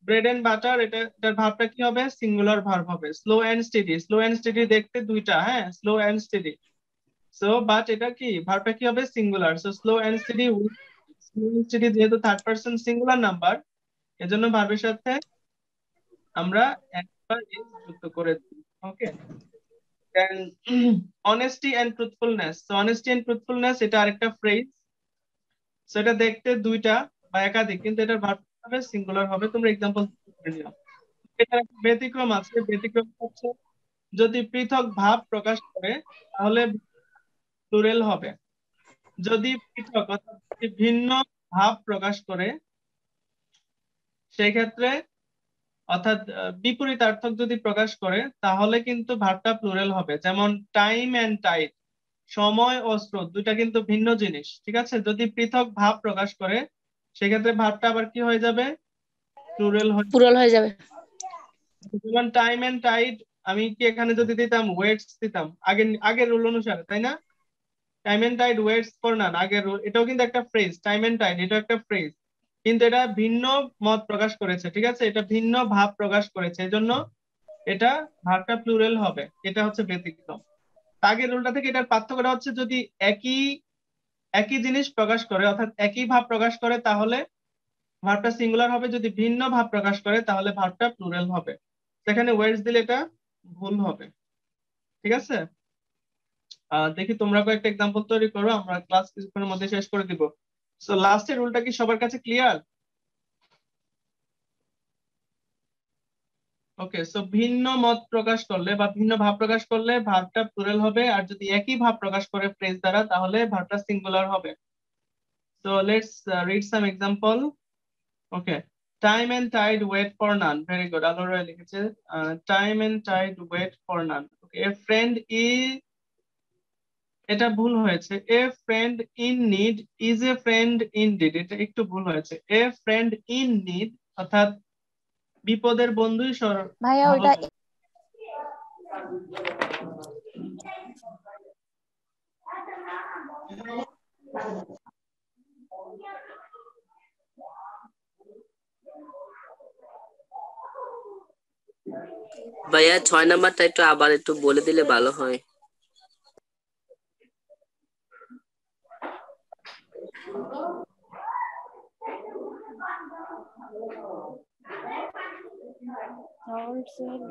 ব্রেড এন্ড বাটার, এটার ভার্বটা কি হবে? সিঙ্গুলার ভার্ব হবে। Slow and steady, slow and steady দেখতে দুইটা, হ্যাঁ, slow and steady. So but এটা কি, ভার্বটা কি হবে? Singular. So slow and steady, slow and steady যেহেতু থার্ড পারসন সিঙ্গুলার নাম্বার, এজন্য ভার্বের সাথে আমরা একবার is যুক্ত করে দিই। ওকে, দেন honesty and truthfulness, so honesty and truthfulness এটা আরেকটা ফ্রেজ। সেটা দেখতে দুইটা বা একাধিক, কিন্তু এটার ভার্ব হবে সিঙ্গুলার হবে। তোমরা এক্সাম্পল করে নিও। এটার একটা ব্যতিক্রম আছে, ব্যতিক্রম হচ্ছে যদি পৃথক ভাব প্রকাশ করে তাহলে প্লুরাল হবে। যদি পৃথক অর্থাৎ যদি ভিন্ন ভাব প্রকাশ করে সেই ক্ষেত্রে অর্থাৎ বিপরীতার্থক যদি প্রকাশ করে তাহলে কিন্তু ভার্বটা প্লুরাল হবে। যেমন টাইম এন্ড টাইড, সময় ও স্রোত দুইটা কিন্তু ভিন্ন জিনিস, ঠিক আছে? যদি পৃথক ভাব প্রকাশ করে সেক্ষেত্রে ভার্বটা আবার কি হয়ে যাবে? প্লুরাল হয়ে যাবে। যেমন টাইম এন্ড টাইড, আমি কি এখানে যদি দিতাম ওয়েটস দিতাম আগের রুল অনুসারে, তাই না? Time and tide waits for none, আগের রুল। এটাও কিন্তু একটা ফ্রেজ, টাইম এন্ড টাইড এটা একটা ফ্রেজ, কিন্তু এটা ভিন্ন মত প্রকাশ করেছে, ঠিক আছে? এটা ভিন্ন ভাব প্রকাশ করেছে, এজন্য এটা ভাবটা প্লুরাল হবে। এটা হচ্ছে ব্যতিক্রম। আগের রুলটা থেকে এটার পার্থক্যটা হচ্ছে যদি একই জিনিস প্রকাশ করে অর্থাৎ একই ভাব প্রকাশ করে তাহলে ভাবটা সিঙ্গুলার হবে, যদি ভিন্ন ভাব প্রকাশ করে তাহলে ভাবটা প্লুরাল হবে। সেখানে ওয়ার্ডস দিলে এটা ভুল হবে, ঠিক আছে? দেখি তোমরা কয়েকটা এক্সাম্পল তৈরি করো, আমরা ক্লাস কিছুক্ষণের মধ্যে শেষ করে দিব। সো লাস্টের রুলটা কি সবার কাছে ক্লিয়ার? ওকে, সো ভিন্ন মত প্রকাশ করলে বা ভিন্ন ভাব প্রকাশ করলে ভাবটা প্লুরাল হবে, আর যদি একই ভাব প্রকাশ করে ফ্রেজ দ্বারা তাহলে ভাবটা সিঙ্গুলার হবে। So let's read some example. Okay, time and tide wait for none, very good. Alora লিখেছে time and tide wait for none. Okay, a friend is, এটা ভুল হয়েছে। A friend in need is a friend indeed, এটা একটু ভুল হয়েছে। A friend in need অর্থাৎ বিপদের বন্ধুই ভাইয়া ভালো ওইটা ভাইয়া 6 নাম্বারটা একটু আবার একটু বলে দিলে ভালো হয়। Street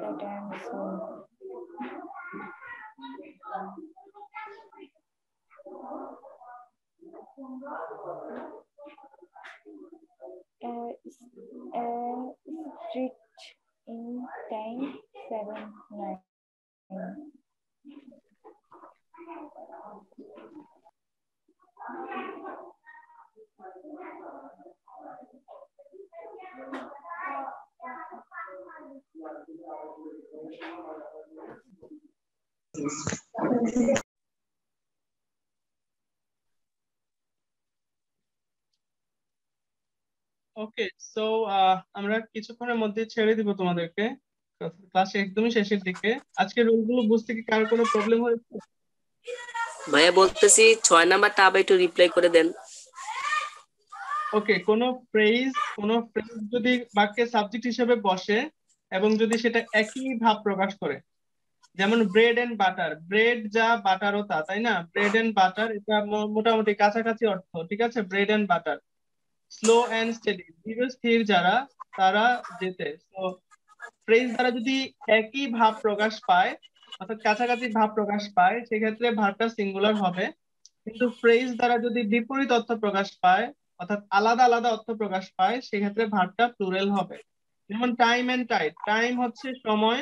in time 7-9. Okay, so আমরা কিছুক্ষণের মধ্যে ছেড়ে দিব তোমাদেরকে, ক্লাস একদমই শেষের দিকে। আজকে রুলগুলো বুঝতে কি কার কোনো প্রবলেম হয়েছে? ভাইয়া বলতেছি 6 নাম্বারটা আবার একটু রিপ্লাই করে দেন। ওকে, কোন ফ্রেজ যদি বাক্যে সাবজেক্ট হিসেবে বসে এবং যদি সেটা একই ভাব প্রকাশ করে, যেমন ব্রেড এন্ড বাটার, ব্রেড যা বাটারও তা, তাই না? ব্রেড এন্ড বাটার এটা মোটামুটি কাছাকাছি অর্থ, ঠিক আছে? Bread and butter. Slow and steady, ধীর স্থির যারা তারা যেতে। তো ফ্রেজ দ্বারা যদি একই ভাব প্রকাশ পায় অর্থাৎ কাছাকাছি ভাব প্রকাশ পায় সেক্ষেত্রে ভাবটা সিঙ্গুলার হবে, কিন্তু ফ্রেজ দ্বারা যদি বিপরীত অর্থ প্রকাশ পায় অর্থাৎ আলাদা আলাদা অর্থ প্রকাশ পায় সেক্ষেত্রে ভাবটা প্লুরাল হবে। যেমন টাইম এন্ড টাইড, টাইম হচ্ছে সময়,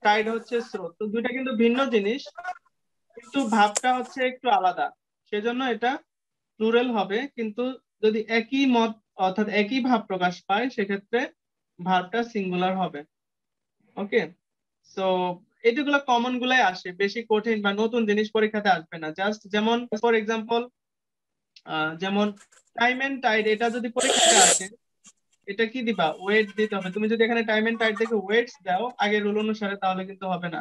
টাইড হচ্ছে স্রোত, তো দুইটা কিন্তু ভিন্ন জিনিস কিন্তু ভাবটা হচ্ছে একটু আলাদা, সেজন্য এটা প্লুরাল হবে। কিন্তু যদি একই মত অর্থাৎ একই ভাব প্রকাশ পায় সেক্ষেত্রে ভাবটা সিঙ্গুলার হবে। ওকে, সো এগুলো কমন গুলাই আসে, বেশি কঠিন বা নতুন জিনিস পরীক্ষাতে আসবে না। জাস্ট যেমন ফর এক্সাম্পল যেমন টাইম এন্ড টাইড, এটা যদি পরীক্ষাতে আসে এটা কি দিবা? ওয়েট দিতে হবে। তুমি যদি এখানে টাইম এন্ড টাইড দেখে ওয়েটস দাও আগের রুল অনুসারে তাহলে কিন্তু হবে না।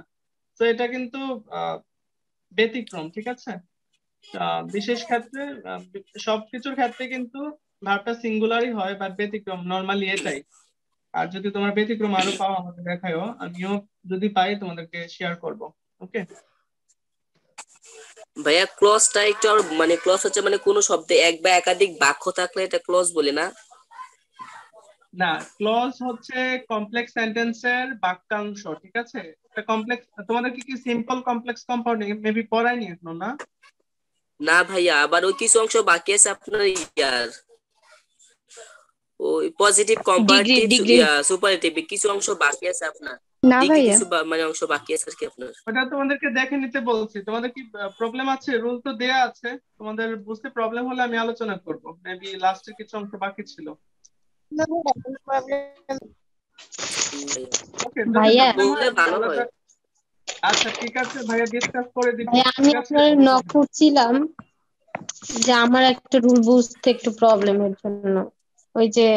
তো এটা কিন্তু ব্যতিক্রম, ঠিক আছে? বিশেষ ক্ষেত্রে সবকিছুর ক্ষেত্রে কিন্তু ভাবটা সিঙ্গুলারই হয়, বা ব্যতিক্রম নরমালি এটাই। আর যদি তোমার ব্যতিক্রম আরো পাও আমাকে দেখাও, আমিও যদি পাই তোমাদেরকে শেয়ার করব। ওকে ভাইয়া ক্লজটা একটু আর মানে ক্লজ হচ্ছে মানে কোন শব্দে এক বা একাধিক বাক্য থাকলে এটা ক্লজ বলে না? না, ক্লজ হচ্ছে কমপ্লেক্স সেন্টেন্সের বাক্যাংশ, ঠিক আছে? এটা কমপ্লেক্স, তোমাদের কি সিম্পল কমপ্লেক্স কম্পাউন্ডিং মেবি পড়ায়নি এখনো না? না ভাইয়া, আবার ওই কিছু অংশ বাকি আছে আপনার ইয়ার, ওই পজিটিভ কম্পারেটিভ সুপারলেটিভ কিছু অংশ বাকি আছে আপনার, না ডিগ্রি ভাইয়া কিছু মানে অংশ বাকি আছে আর কি আপনার। ওটা তোমাদেরকে দেখে নিতে বলছি। তোমাদের কি প্রবলেম আছে? রুল তো দেয়া আছে, তোমাদের বুঝতে প্রবলেম হলে আমি আলোচনা করব। মেবি লাস্টের কিছু অংশ বাকি ছিল। ওকে, যদি ভাইয়া প্রবলেম হয় বললে ভালো বলা হয়। যাক। আচ্ছা ঠিক আছে ভাইয়া, ডিসকাস করে দিব, ভাইয়া আমি ঠিক আছে? আপনার নক করছিলাম যে আমার একটা রুল বুঝতে একটু প্রবলেমের জন্য, ওই যে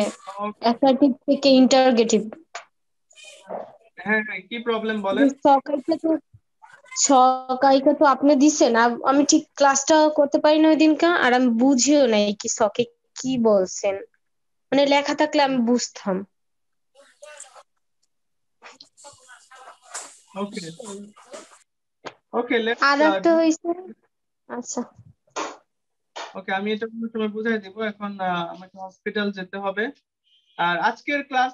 অ্যাসার্টিভ থেকে ইন্টারগেটিভ। হ্যাঁ হ্যাঁ, কি প্রবলেম বলেন? সকাইকা তো আপনি দিছেন, আমি ঠিক ক্লাসটা করতে পারি না ওই দিনকা, আর আমি বুঝিও নাই কি সকে কি বলছেন, মানে লেখা থাকলে আমি বুঝতাম। ওকে ওকে, আর একটা হইছে, আচ্ছা ওকে, আমি এটা কোনো সময় বুঝাই দিব। এখন আমাকে হসপিটাল যেতে হবে। আর আজকের ক্লাস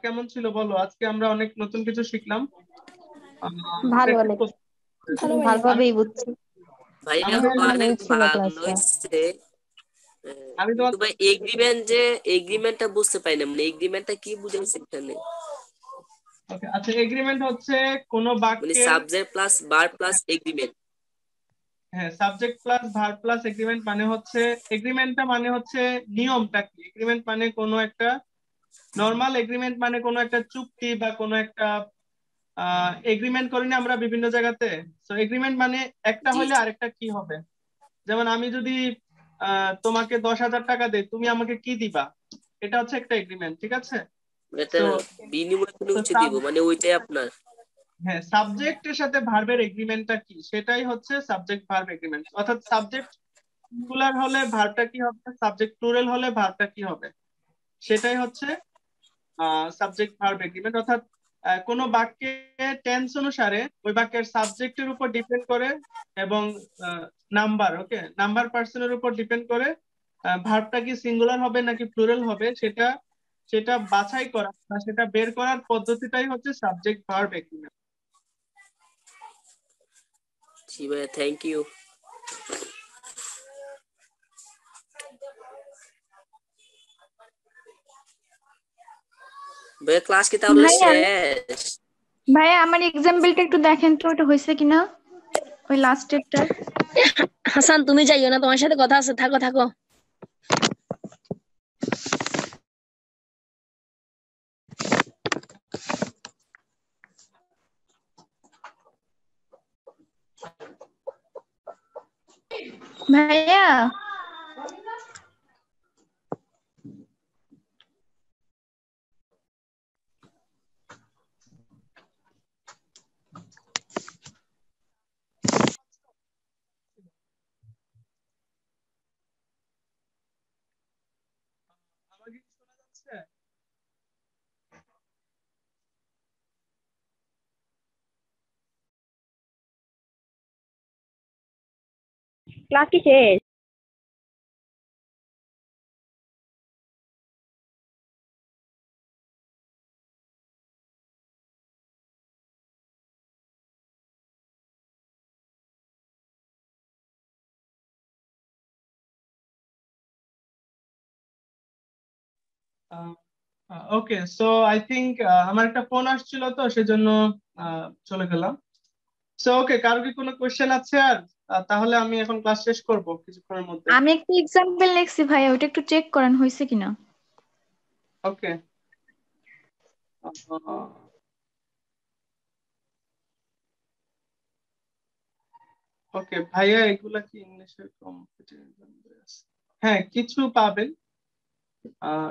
কেমন ছিল বলো? আজকে আমরা অনেক নতুন কিছু শিখলাম। ভালো, practice অনেক করতে হবে। ভালোভাবেই বুঝছি। ভাইয়া আমাদের অনেক ছিল ভালো ক্লাসটা। হয়েছে, আমি কিন্তু ভাই এগ্রিমেন্টটা বুঝতে পাই না, মানে এগ্রিমেন্টটা কি বুঝাইছে এখানে? ওকে, আচ্ছা, এগ্রিমেন্ট হচ্ছে কোন মানে বাক্যের, subject plus verb plus agreement. হ্যাঁ, subject plus verb plus agreement মানে হচ্ছে, এগ্রিমেন্টটা মানে হচ্ছে নিয়মটা কি। এগ্রিমেন্ট মানে কোনো একটা নর্মাল এগ্রিমেন্ট, মানে কোনো একটা চুক্তি বা কোনো একটা এগ্রিমেন্ট করি না আমরা বিভিন্ন জায়গাতে। তো এগ্রিমেন্ট মানে একটা জি হলে জি, আরেকটা কি হবে। যেমন আমি যদি তোমাকে 10,000 টাকা দেই, তুমি আমাকে কি দিবা, এটা হচ্ছে একটা এগ্রিমেন্ট, ঠিক আছে? এটা তো বিনিময়ে কোনো কিছু দিব, সাব মানে ওইটাই আপনার। হ্যাঁ, সাবজেক্টের সাথে ভার্বের এগ্রিমেন্টটা কি, সেটাই হচ্ছে সাবজেক্ট ভার্ব এগ্রিমেন্ট। অর্থাৎ সাবজেক্ট সিঙ্গুলার হলে ভার্বটা কি হবে, সাবজেক্ট প্লুরাল হলে ভার্বটা কি হবে, সেটাই হচ্ছে সাবজেক্ট ভার্ব এগ্রিমেন্ট। অর্থাৎ কোনো বাক্যে টেন্স অনুসারে ওই বাক্যের সাবজেক্টের উপর ডিপেন্ড করে এবং নাম্বার, ওকে, নাম্বার পার্সনের উপর ডিপেন্ড করে ভার্বটা কি সিঙ্গুলার হবে নাকি প্লুরাল হবে, সেটা সেটা বাছাই করা বা সেটা বের করার পদ্ধতিটাই হচ্ছে সাবজেক্ট ভার্ব এগ্রিমেন্ট। জি ভাইয়া, থ্যাংক ইউ। ভাইয়া ক্লাস কি তাহলে ভাইয়া শেষ? ভাইয়া আমার এক্সাম্পলটা একটু দেখেন তো, ওটা হয়েছে কিনা ওই লাস্টেরটা। হাসান তুমি যাইও না, তোমার সাথে কথা আছে, থাকো থাকো। ভাইয়া আমাকে কি শোনা যাচ্ছে? ক্লাস কি শেষ? ওকে, সো আই থিংক আমার একটা ফোন আসছিল, তো সেজন্য চলে গেলাম। সো ওকে, কারো কি কোনো কোয়েশ্চেন আছে? আর তাহলে আমি এখন ক্লাস শেষ করব কিছুক্ষণের মধ্যে। আমি একটা এক্সাম্পল লিখছি ভাইয়া, ওটা একটু চেক করেন হয়েছে কিনা। ওকে, ওকে ভাইয়া, এগুলা কি ইংলিশের কম্পিটিটিভ? হ্যাঁ, কিছু পাবেন,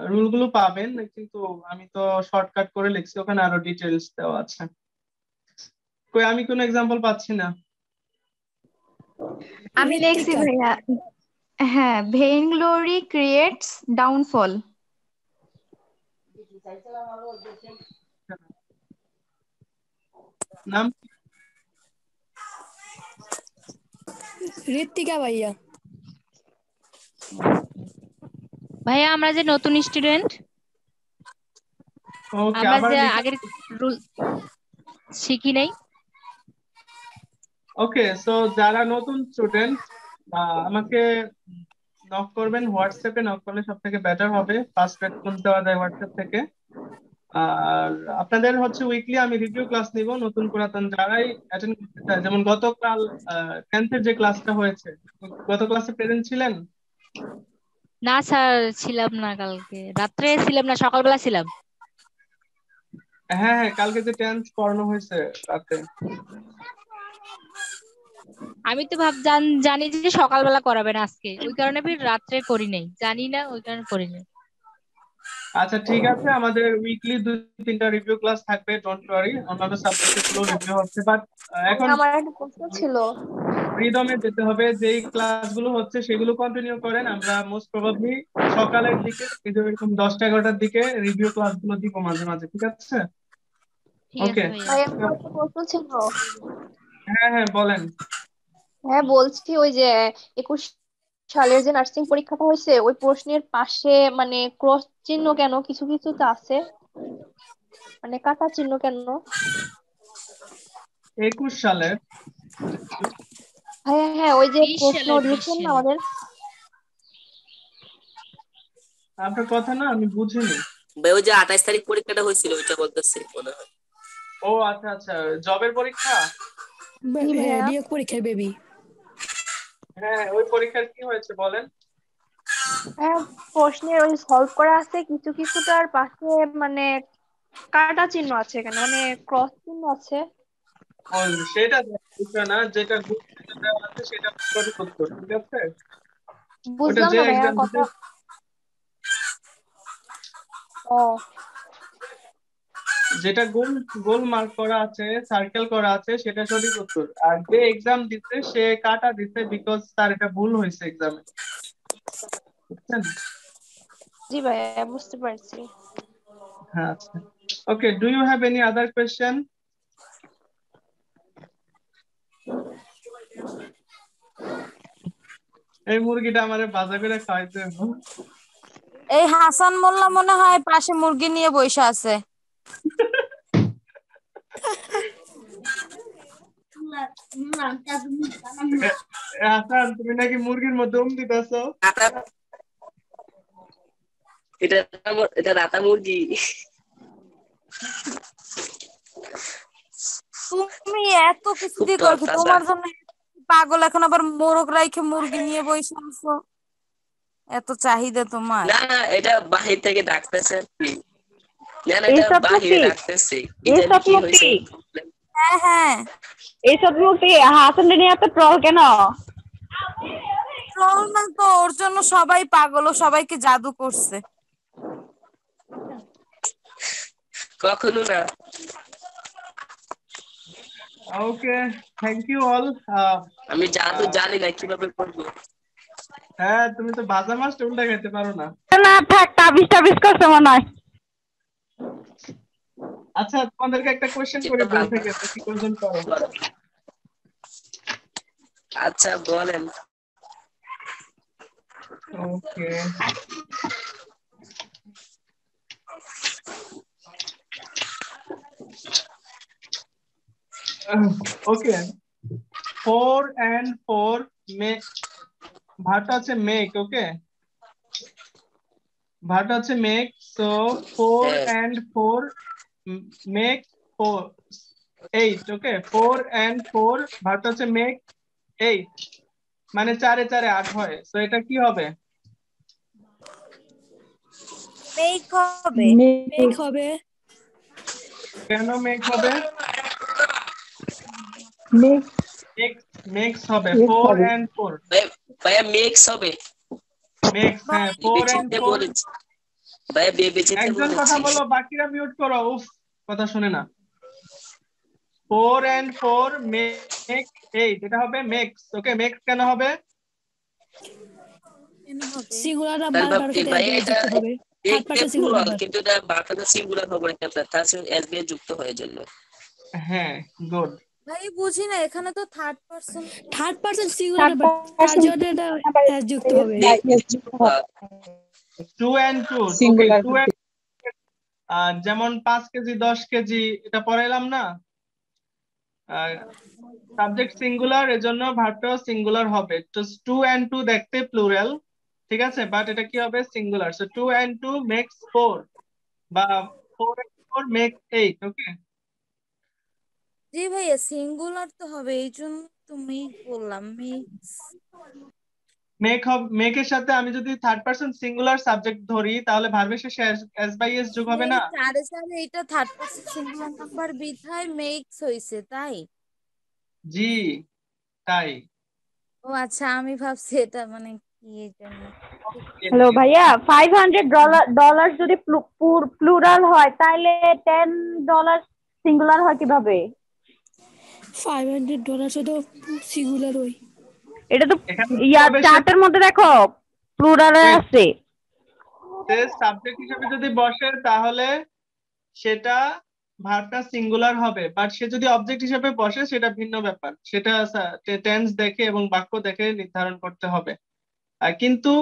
রুল গুলো পাবেন, কিন্তু আমি তো শর্টকাট করে লিখছি, ওখানে আরো ডিটেলস দেওয়া আছে। কই, আমি কোনো এক্সাম্পল পাচ্ছি না। আমি লিখছি ভাইয়া, হ্যাঁ, ভেইনগ্লোরি ক্রিয়েটস ডাউনফল। নাম ঋত্বিকা ভাইয়া। ভাইয়া আমরা যে নতুন স্টুডেন্ট, ওকে, আমরা আবার যে রিপিট। আগের রুল শিখি নাই। ওকে, সো যারা নতুন স্টুডেন্ট আমাকে নক করবেন, হোয়াটসঅ্যাপে নক করলে সব থেকে বেটার হবে, ফার্স্ট রেসপন্স দেওয়া যায় হোয়াটসঅ্যাপ থেকে। আর আপনাদের হচ্ছে উইকলি আমি রিভিউ ক্লাস নিব, নতুন পুরাতন যারাই অ্যাটেন্ড করতে চায়। যেমন গতকাল 10th-এর যে ক্লাসটা হয়েছে, গত ক্লাসে প্রেজেন্ট ছিলেন? না স্যার, ছিলাম না, কালকে রাত্রে ছিলাম না, সকালবেলা ছিলাম। হ্যাঁ হ্যাঁ, কালকে যে 10th পড়ানো হয়েছে রাতে। আমি তো জানি যে সকালবেলা করাবেন আজকে, ওই কারণে আমি রাত্রে করি নাই, জানি না ওই কারণে করি নাই। আচ্ছা ঠিক আছে, আমাদের উইকলি 2-3টা রিভিউ ক্লাস থাকবে, ডোন্ট ওয়ারি। অন্যান্য সাবজেক্টের গুলো রিভিউ হচ্ছে, বাট এখন আমার একটা প্রশ্ন ছিল। ফ্রিডমে যেতে হবে। যেই ক্লাসগুলো হচ্ছে সেগুলো কন্টিনিউ করেন। আমরা মোস্ট প্রবাবলি সকালের দিকে এই যে এরকম 10টা-11টার দিকে রিভিউ ক্লাসগুলো দিব মাঝে মাঝে, ঠিক আছে? ঠিক ওকে, আছে ভাইয়া। ভাই আমার একটা প্রশ্ন ছিল। হ্যাঁ হ্যাঁ বলেন। হ্যাঁ বলছি, ওই যে 21 সালের যে নার্সিং পরীক্ষাটা হয়েছে, ওই প্রশ্নের পাশে মানে ক্রস চিহ্ন কেন? কিছু কিছু তো আছে, মানে কাটা চিহ্ন কেন? 21 সালের? হ্যাঁ হ্যাঁ, ওই যে 20 প্রশ্ন সালের, 20 দিয়েছেন না সালের। আমাদের। আপনার কথা না আমি বুঝিনি। ভাই ওই যে 28 তারিখ পরীক্ষাটা হয়েছিল ওইটা বলতেছি মনে হয়। ও আচ্ছা আচ্ছা, জবের পরীক্ষা। জি ভাইয়া। নিয়োগ পরীক্ষার বেবি। হ্যাঁ, ওই পরীক্ষার কি হয়েছে বলেন। হ্যাঁ, প্রশ্নের ওই সলভ করা আছে, কিছু কিছুটার পাশে মানে কাটা চিহ্ন আছে কেন, মানে ক্রস চিহ্ন আছে। ও, সেটা বিষয় না, যেটা গুরুত্ব দেওয়া আছে সেটা সঠিক উত্তর, ঠিক আছে? ওটা বুঝলাম যে না ভাইয়া এক্সাম কথা। দিতে ও যেটা গোল গোল মার্ক করা আছে, সার্কেল করা আছে, সেটা সঠিক উত্তর। আর যে এক্সাম দিচ্ছে সে কাটা দিচ্ছে বিকজ তার এটা ভুল হয়েছে এক্সামে, বুঝছেন? জি ভাইয়া, বুঝতে পারছি। হ্যাঁ আচ্ছা, okay, do you have any other question? এই মুরগিটা আমারে বাজা করে খাইতে হবে। এই হাসান মোল্লা মনে হয় পাশে মুরগি নিয়ে বসে আছে। হাসান, তুমি নাকি মুরগির মধ্যে দিতেছো? এটা রাতা মুরগি। তুমি এত কিছু দিয়ে করো, তোমার জন্য পাগল এখন আবার মোরগ রাইখে মুরগি নিয়ে বসে আছো, এত চাহিদা তোমার। না না, এটা বাহির থেকে ডাকতেছে। না না, এটা বাহিরে ডাকতেছে। এটা কি হইছে? হ্যাঁ হ্যাঁ, এইসব মুক্তি হাসান নিয়ে এত ট্রল কেন? ট্রল না তো, ওর জন্য সবাই পাগল, ও সবাইকে জাদু করছে। কখনো না। ওকে, থ্যাংক ইউ অল। আমি জাদু জানি না কিভাবে করবো। হ্যাঁ, তুমি তো ভাজা মাছটা উল্টা খেতে পারো না। না থাক, তাবিজ করছে মনে হয়। আচ্ছা, তোমাদেরকে একটা কোশ্চেন করে বল থেকে কি কোশ্চেন করো। আচ্ছা বলেন। ওকে, ওকে, 4 and 4 make, ভার্বটা হচ্ছে মেক। ওকে, ভার্বটা হচ্ছে make. So 4 and 4 make 8। Okay, 4 and 4 ভার্বটা হচ্ছে মেক 8, মানে 4 এ 4 এ 8 হয়। সো এটা কি হবে? মেক হবে। মেক হবে। কেন মেক হবে? মেক্স হবে 4 and 4। ভাইয়া মেক্স হবে। মেক্স, হ্যাঁ, 4 and 4। ভাইয়া বেবেচিতে বলেছি। একজন কথা বলো, বাকিরা মিউট করো। উফ, কথা শুনে না। 4 and 4 মেক 8, এটা হবে মেক্স। ওকে, মেক্স কেন হবে? সিঙ্গুলারটা বারবার সাথে যুক্ত হবে। থার্ড পারসন সিঙ্গুলার, কিন্তু এটা বারবার সিঙ্গুলার হবে না, তার সাথে এস দিয়ে যুক্ত হয়ে জন্য। হ্যাঁ, গুড। ভাই বুঝি না, এখানে তো থার্ড পারসন সিঙ্গুলার তার জন্য এটা এস যুক্ত হবে। 2 and 2, ওকে, 2 and যেমন 5 কেজি 10 কেজি এটা পড়াইলাম না, সাবজেক্ট সিঙ্গুলার, এজন্য ভার্বটাও সিঙ্গুলার হবে। তো 2 and 2 দেখতে প্লুরাল, ঠিক আছে, বাট এটা কি হবে সিঙ্গুলার। সো 2 and 2 makes 4 বা 4 and 4 makes 8। ওকে, জি ভাইয়া সিঙ্গুলার তো হবে, এই জন্য তুমি বললাম মেকের সাথে আমি যদি থার্ড পারসন সিঙ্গুলার সাবজেক্ট ধরি তাহলে ভার্বের শেষে এস বাই এস যোগ হবে না? সাড়ে সাড়ে এটা থার্ড পারসন সিঙ্গুলার নাম্বার বিধায় মেক্স হইছে তাই। জি তাই। ও আচ্ছা, আমি ভাবছি এটা মানে কি এই জন্য। হ্যালো ভাইয়া, $500 যদি প্লুরাল হয় তাহলে $10 সিঙ্গুলার হয় কিভাবে? $500 তো সিঙ্গুলার হই। এটা তো চার্টের মধ্যে দেখো প্লুরালে আছে। সাবজেক্ট হিসেবে যদি বসে তাহলে সেটা ভার্বটা সিঙ্গুলার হবে, বাট সে যদি অবজেক্ট হিসেবে বসে সেটা ভিন্ন ব্যাপার, সেটা টেন্স দেখে এবং বাক্য দেখে নির্ধারণ করতে হবে। কিন্তু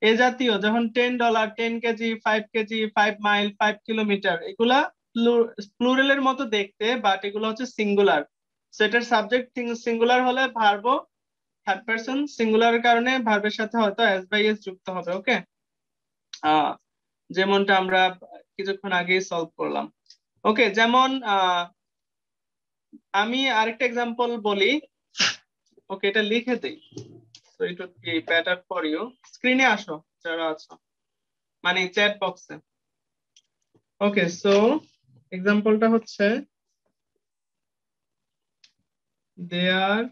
এ জাতীয় যখন $10, 10 কেজি, 5 কেজি, 5 মাইল, 5 কিলোমিটার, এগুলা প্লুরালের মতো দেখতে, বাট এগুলো হচ্ছে সিঙ্গুলার। সেটার সাবজেক্ট সিঙ্গুলার হলে ভার্বও থার্ড পারসন সিঙ্গুলারের কারণে ভার্বের সাথে হয়তো এস বাই এস যুক্ত হবে। ওকে, যেমনটা আমরা কিছুক্ষণ আগেই সলভ করলাম। ওকে, যেমন আমি আরেকটা এক্সাম্পল বলি। ওকে, এটা লিখে দেই, so it would be better for you. স্ক্রিনে আসো যারা আছো, মানে চ্যাট বক্সে। ওকে, সো এক্সাম্পলটা হচ্ছে দেয়ার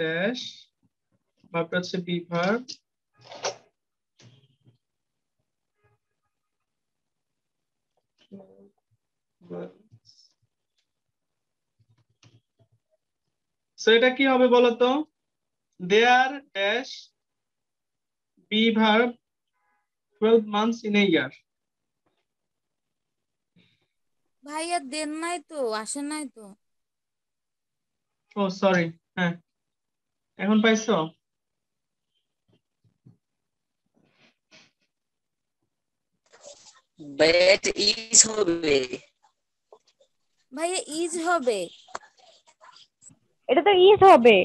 ড্যাশ, ভার্বটা হচ্ছে বি ভার্ব, সো এটা কি হবে বলতো? There dash be verb 12 months in a year। ভাইয়া দেন নাই তো, আসে নাই তো। ও সরি, হ্যাঁ এখন পাইছো? বাট ইজ হবে। ভাইয়া ইজ হবে, এটা তো ইজ হবে।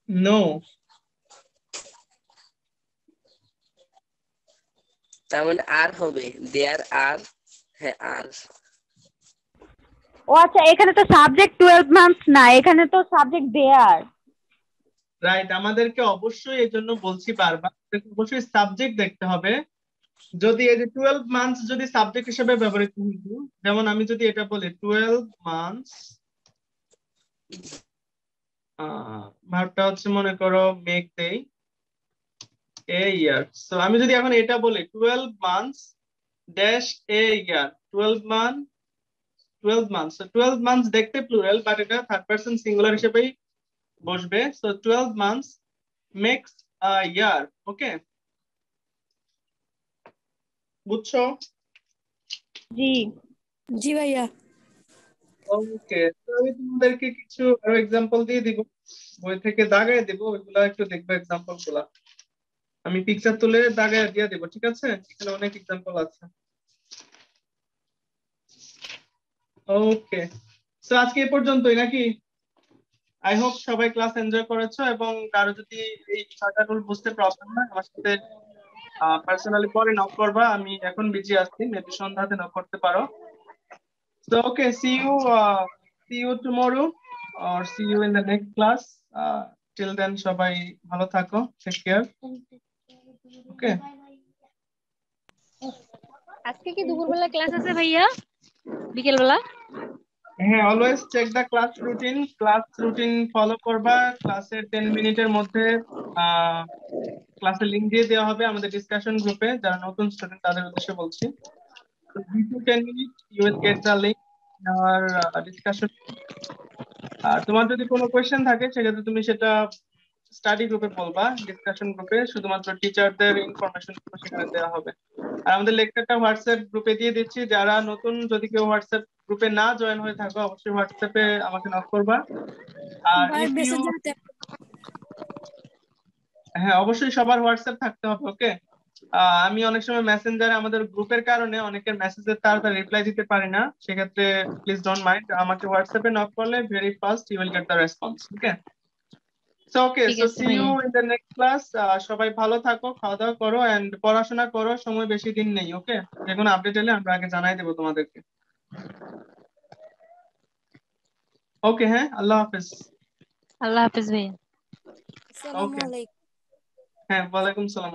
নো, তার মানে আর হবে, দেয়ার আর, হ্যাঁ আর। ও আচ্ছা, এখানে তো সাবজেক্ট 12 মান্থস না, এখানে তো সাবজেক্ট দেয়ার। রাইট, আমাদেরকে অবশ্যই এই জন্য বলছি বারবার, অবশ্যই সাবজেক্ট দেখতে হবে। যদি এই যে 12 মান্থস যদি সাবজেক্ট হিসেবে ব্যবহৃত হইতো, যেমন আমি যদি এটা বলি 12 মান্থস, ভার্বটা হচ্ছে মনে করো মেক দেই এ ইয়ার। সো আমি যদি এখন এটা বলি 12 months dash a year, 12 months, 12 months দেখতে প্লুরাল, বাট এটা থার্ড পারসন সিঙ্গুলার হিসেবেই বসবে। সো 12 মান্থস মেক্স আ ইয়ার। ওকে, বুঝছো? জি জি ভাইয়া। ওকে, তো আমি তোমাদেরকে কিছু আরো এক্সাম্পল দিয়ে দিব, বই থেকে দাগায় দিব, ওইগুলা একটু দেখবে এক্সাম্পল গুলা। আমি পিকচার তুলে দাগায় দিয়ে দিব, ঠিক আছে? এখানে অনেক এক্সাম্পল আছে। ওকে, সো আজকে এ পর্যন্তই নাকি? আই হোপ সবাই ক্লাস এনজয় করেছো, এবং কারো যদি এই ছয়টা রুল বুঝতে প্রবলেম হয় আমার সাথে পার্সোনালি পরে নক করবা, আমি এখন বিজি আছি, মেবি সন্ধ্যাতে নক করতে পারো। So okay, see you tomorrow or see you in the next class. Till then সবাই ভালো থাকো, take care. Okay. আজকে কি দুপুরবেলা ক্লাস আছে ভাইয়া, বিকেল বেলা? হ্যাঁ, always check the class routine. Class routine follow করবা। ক্লাসের 10 মিনিটের মধ্যে ক্লাসের লিংক দিয়ে দেওয়া হবে আমাদের ডিসকাশন গ্রুপে, যারা নতুন স্টুডেন্ট তাদের উদ্দেশ্যে বলছি। So before 10 minutes you will get the link in our discussion. আর তোমার যদি কোনো কোয়েশ্চেন থাকে সেক্ষেত্রে তুমি সেটা স্টাডি গ্রুপে বলবা, ডিসকাশন গ্রুপে শুধুমাত্র টিচারদের ইনফরমেশন সেখানে দেওয়া হবে। আর আমাদের লেকচারটা হোয়াটসঅ্যাপ গ্রুপে দিয়ে দিচ্ছি, যারা নতুন যদি কেউ হোয়াটসঅ্যাপ গ্রুপে না জয়েন হয়ে থাকো অবশ্যই হোয়াটসঅ্যাপে আমাকে নক করবা। আর হ্যাঁ, অবশ্যই সবার হোয়াটসঅ্যাপ থাকতে হবে। ওকে, আমি অনেক সময় মেসেঞ্জারে আমাদের গ্রুপের কারণে অনেকের মেসেজের তাড়াতাড়ি রিপ্লাই দিতে পারি না, সেক্ষেত্রে প্লিজ ডোন্ট মাইন্ড, আমাকে হোয়াটসঅ্যাপে নক করলে very fast you will get the response. Okay, so okay, ঠিক সো আছে সি ইউ ভাইয়া। In the next class. সবাই ভালো থাকো, খাওয়া দাওয়া করো এন্ড পড়াশোনা করো, সময় বেশি দিন নেই। ওকে, যে কোনো আপডেট এলে আমরা আগে জানাই দেবো তোমাদেরকে। ওকে, হ্যাঁ, আল্লাহ হাফেজ। আল্লাহ হাফেজ ভাইয়া। ওকে, হ্যাঁ, ওয়ালাইকুম সালাম।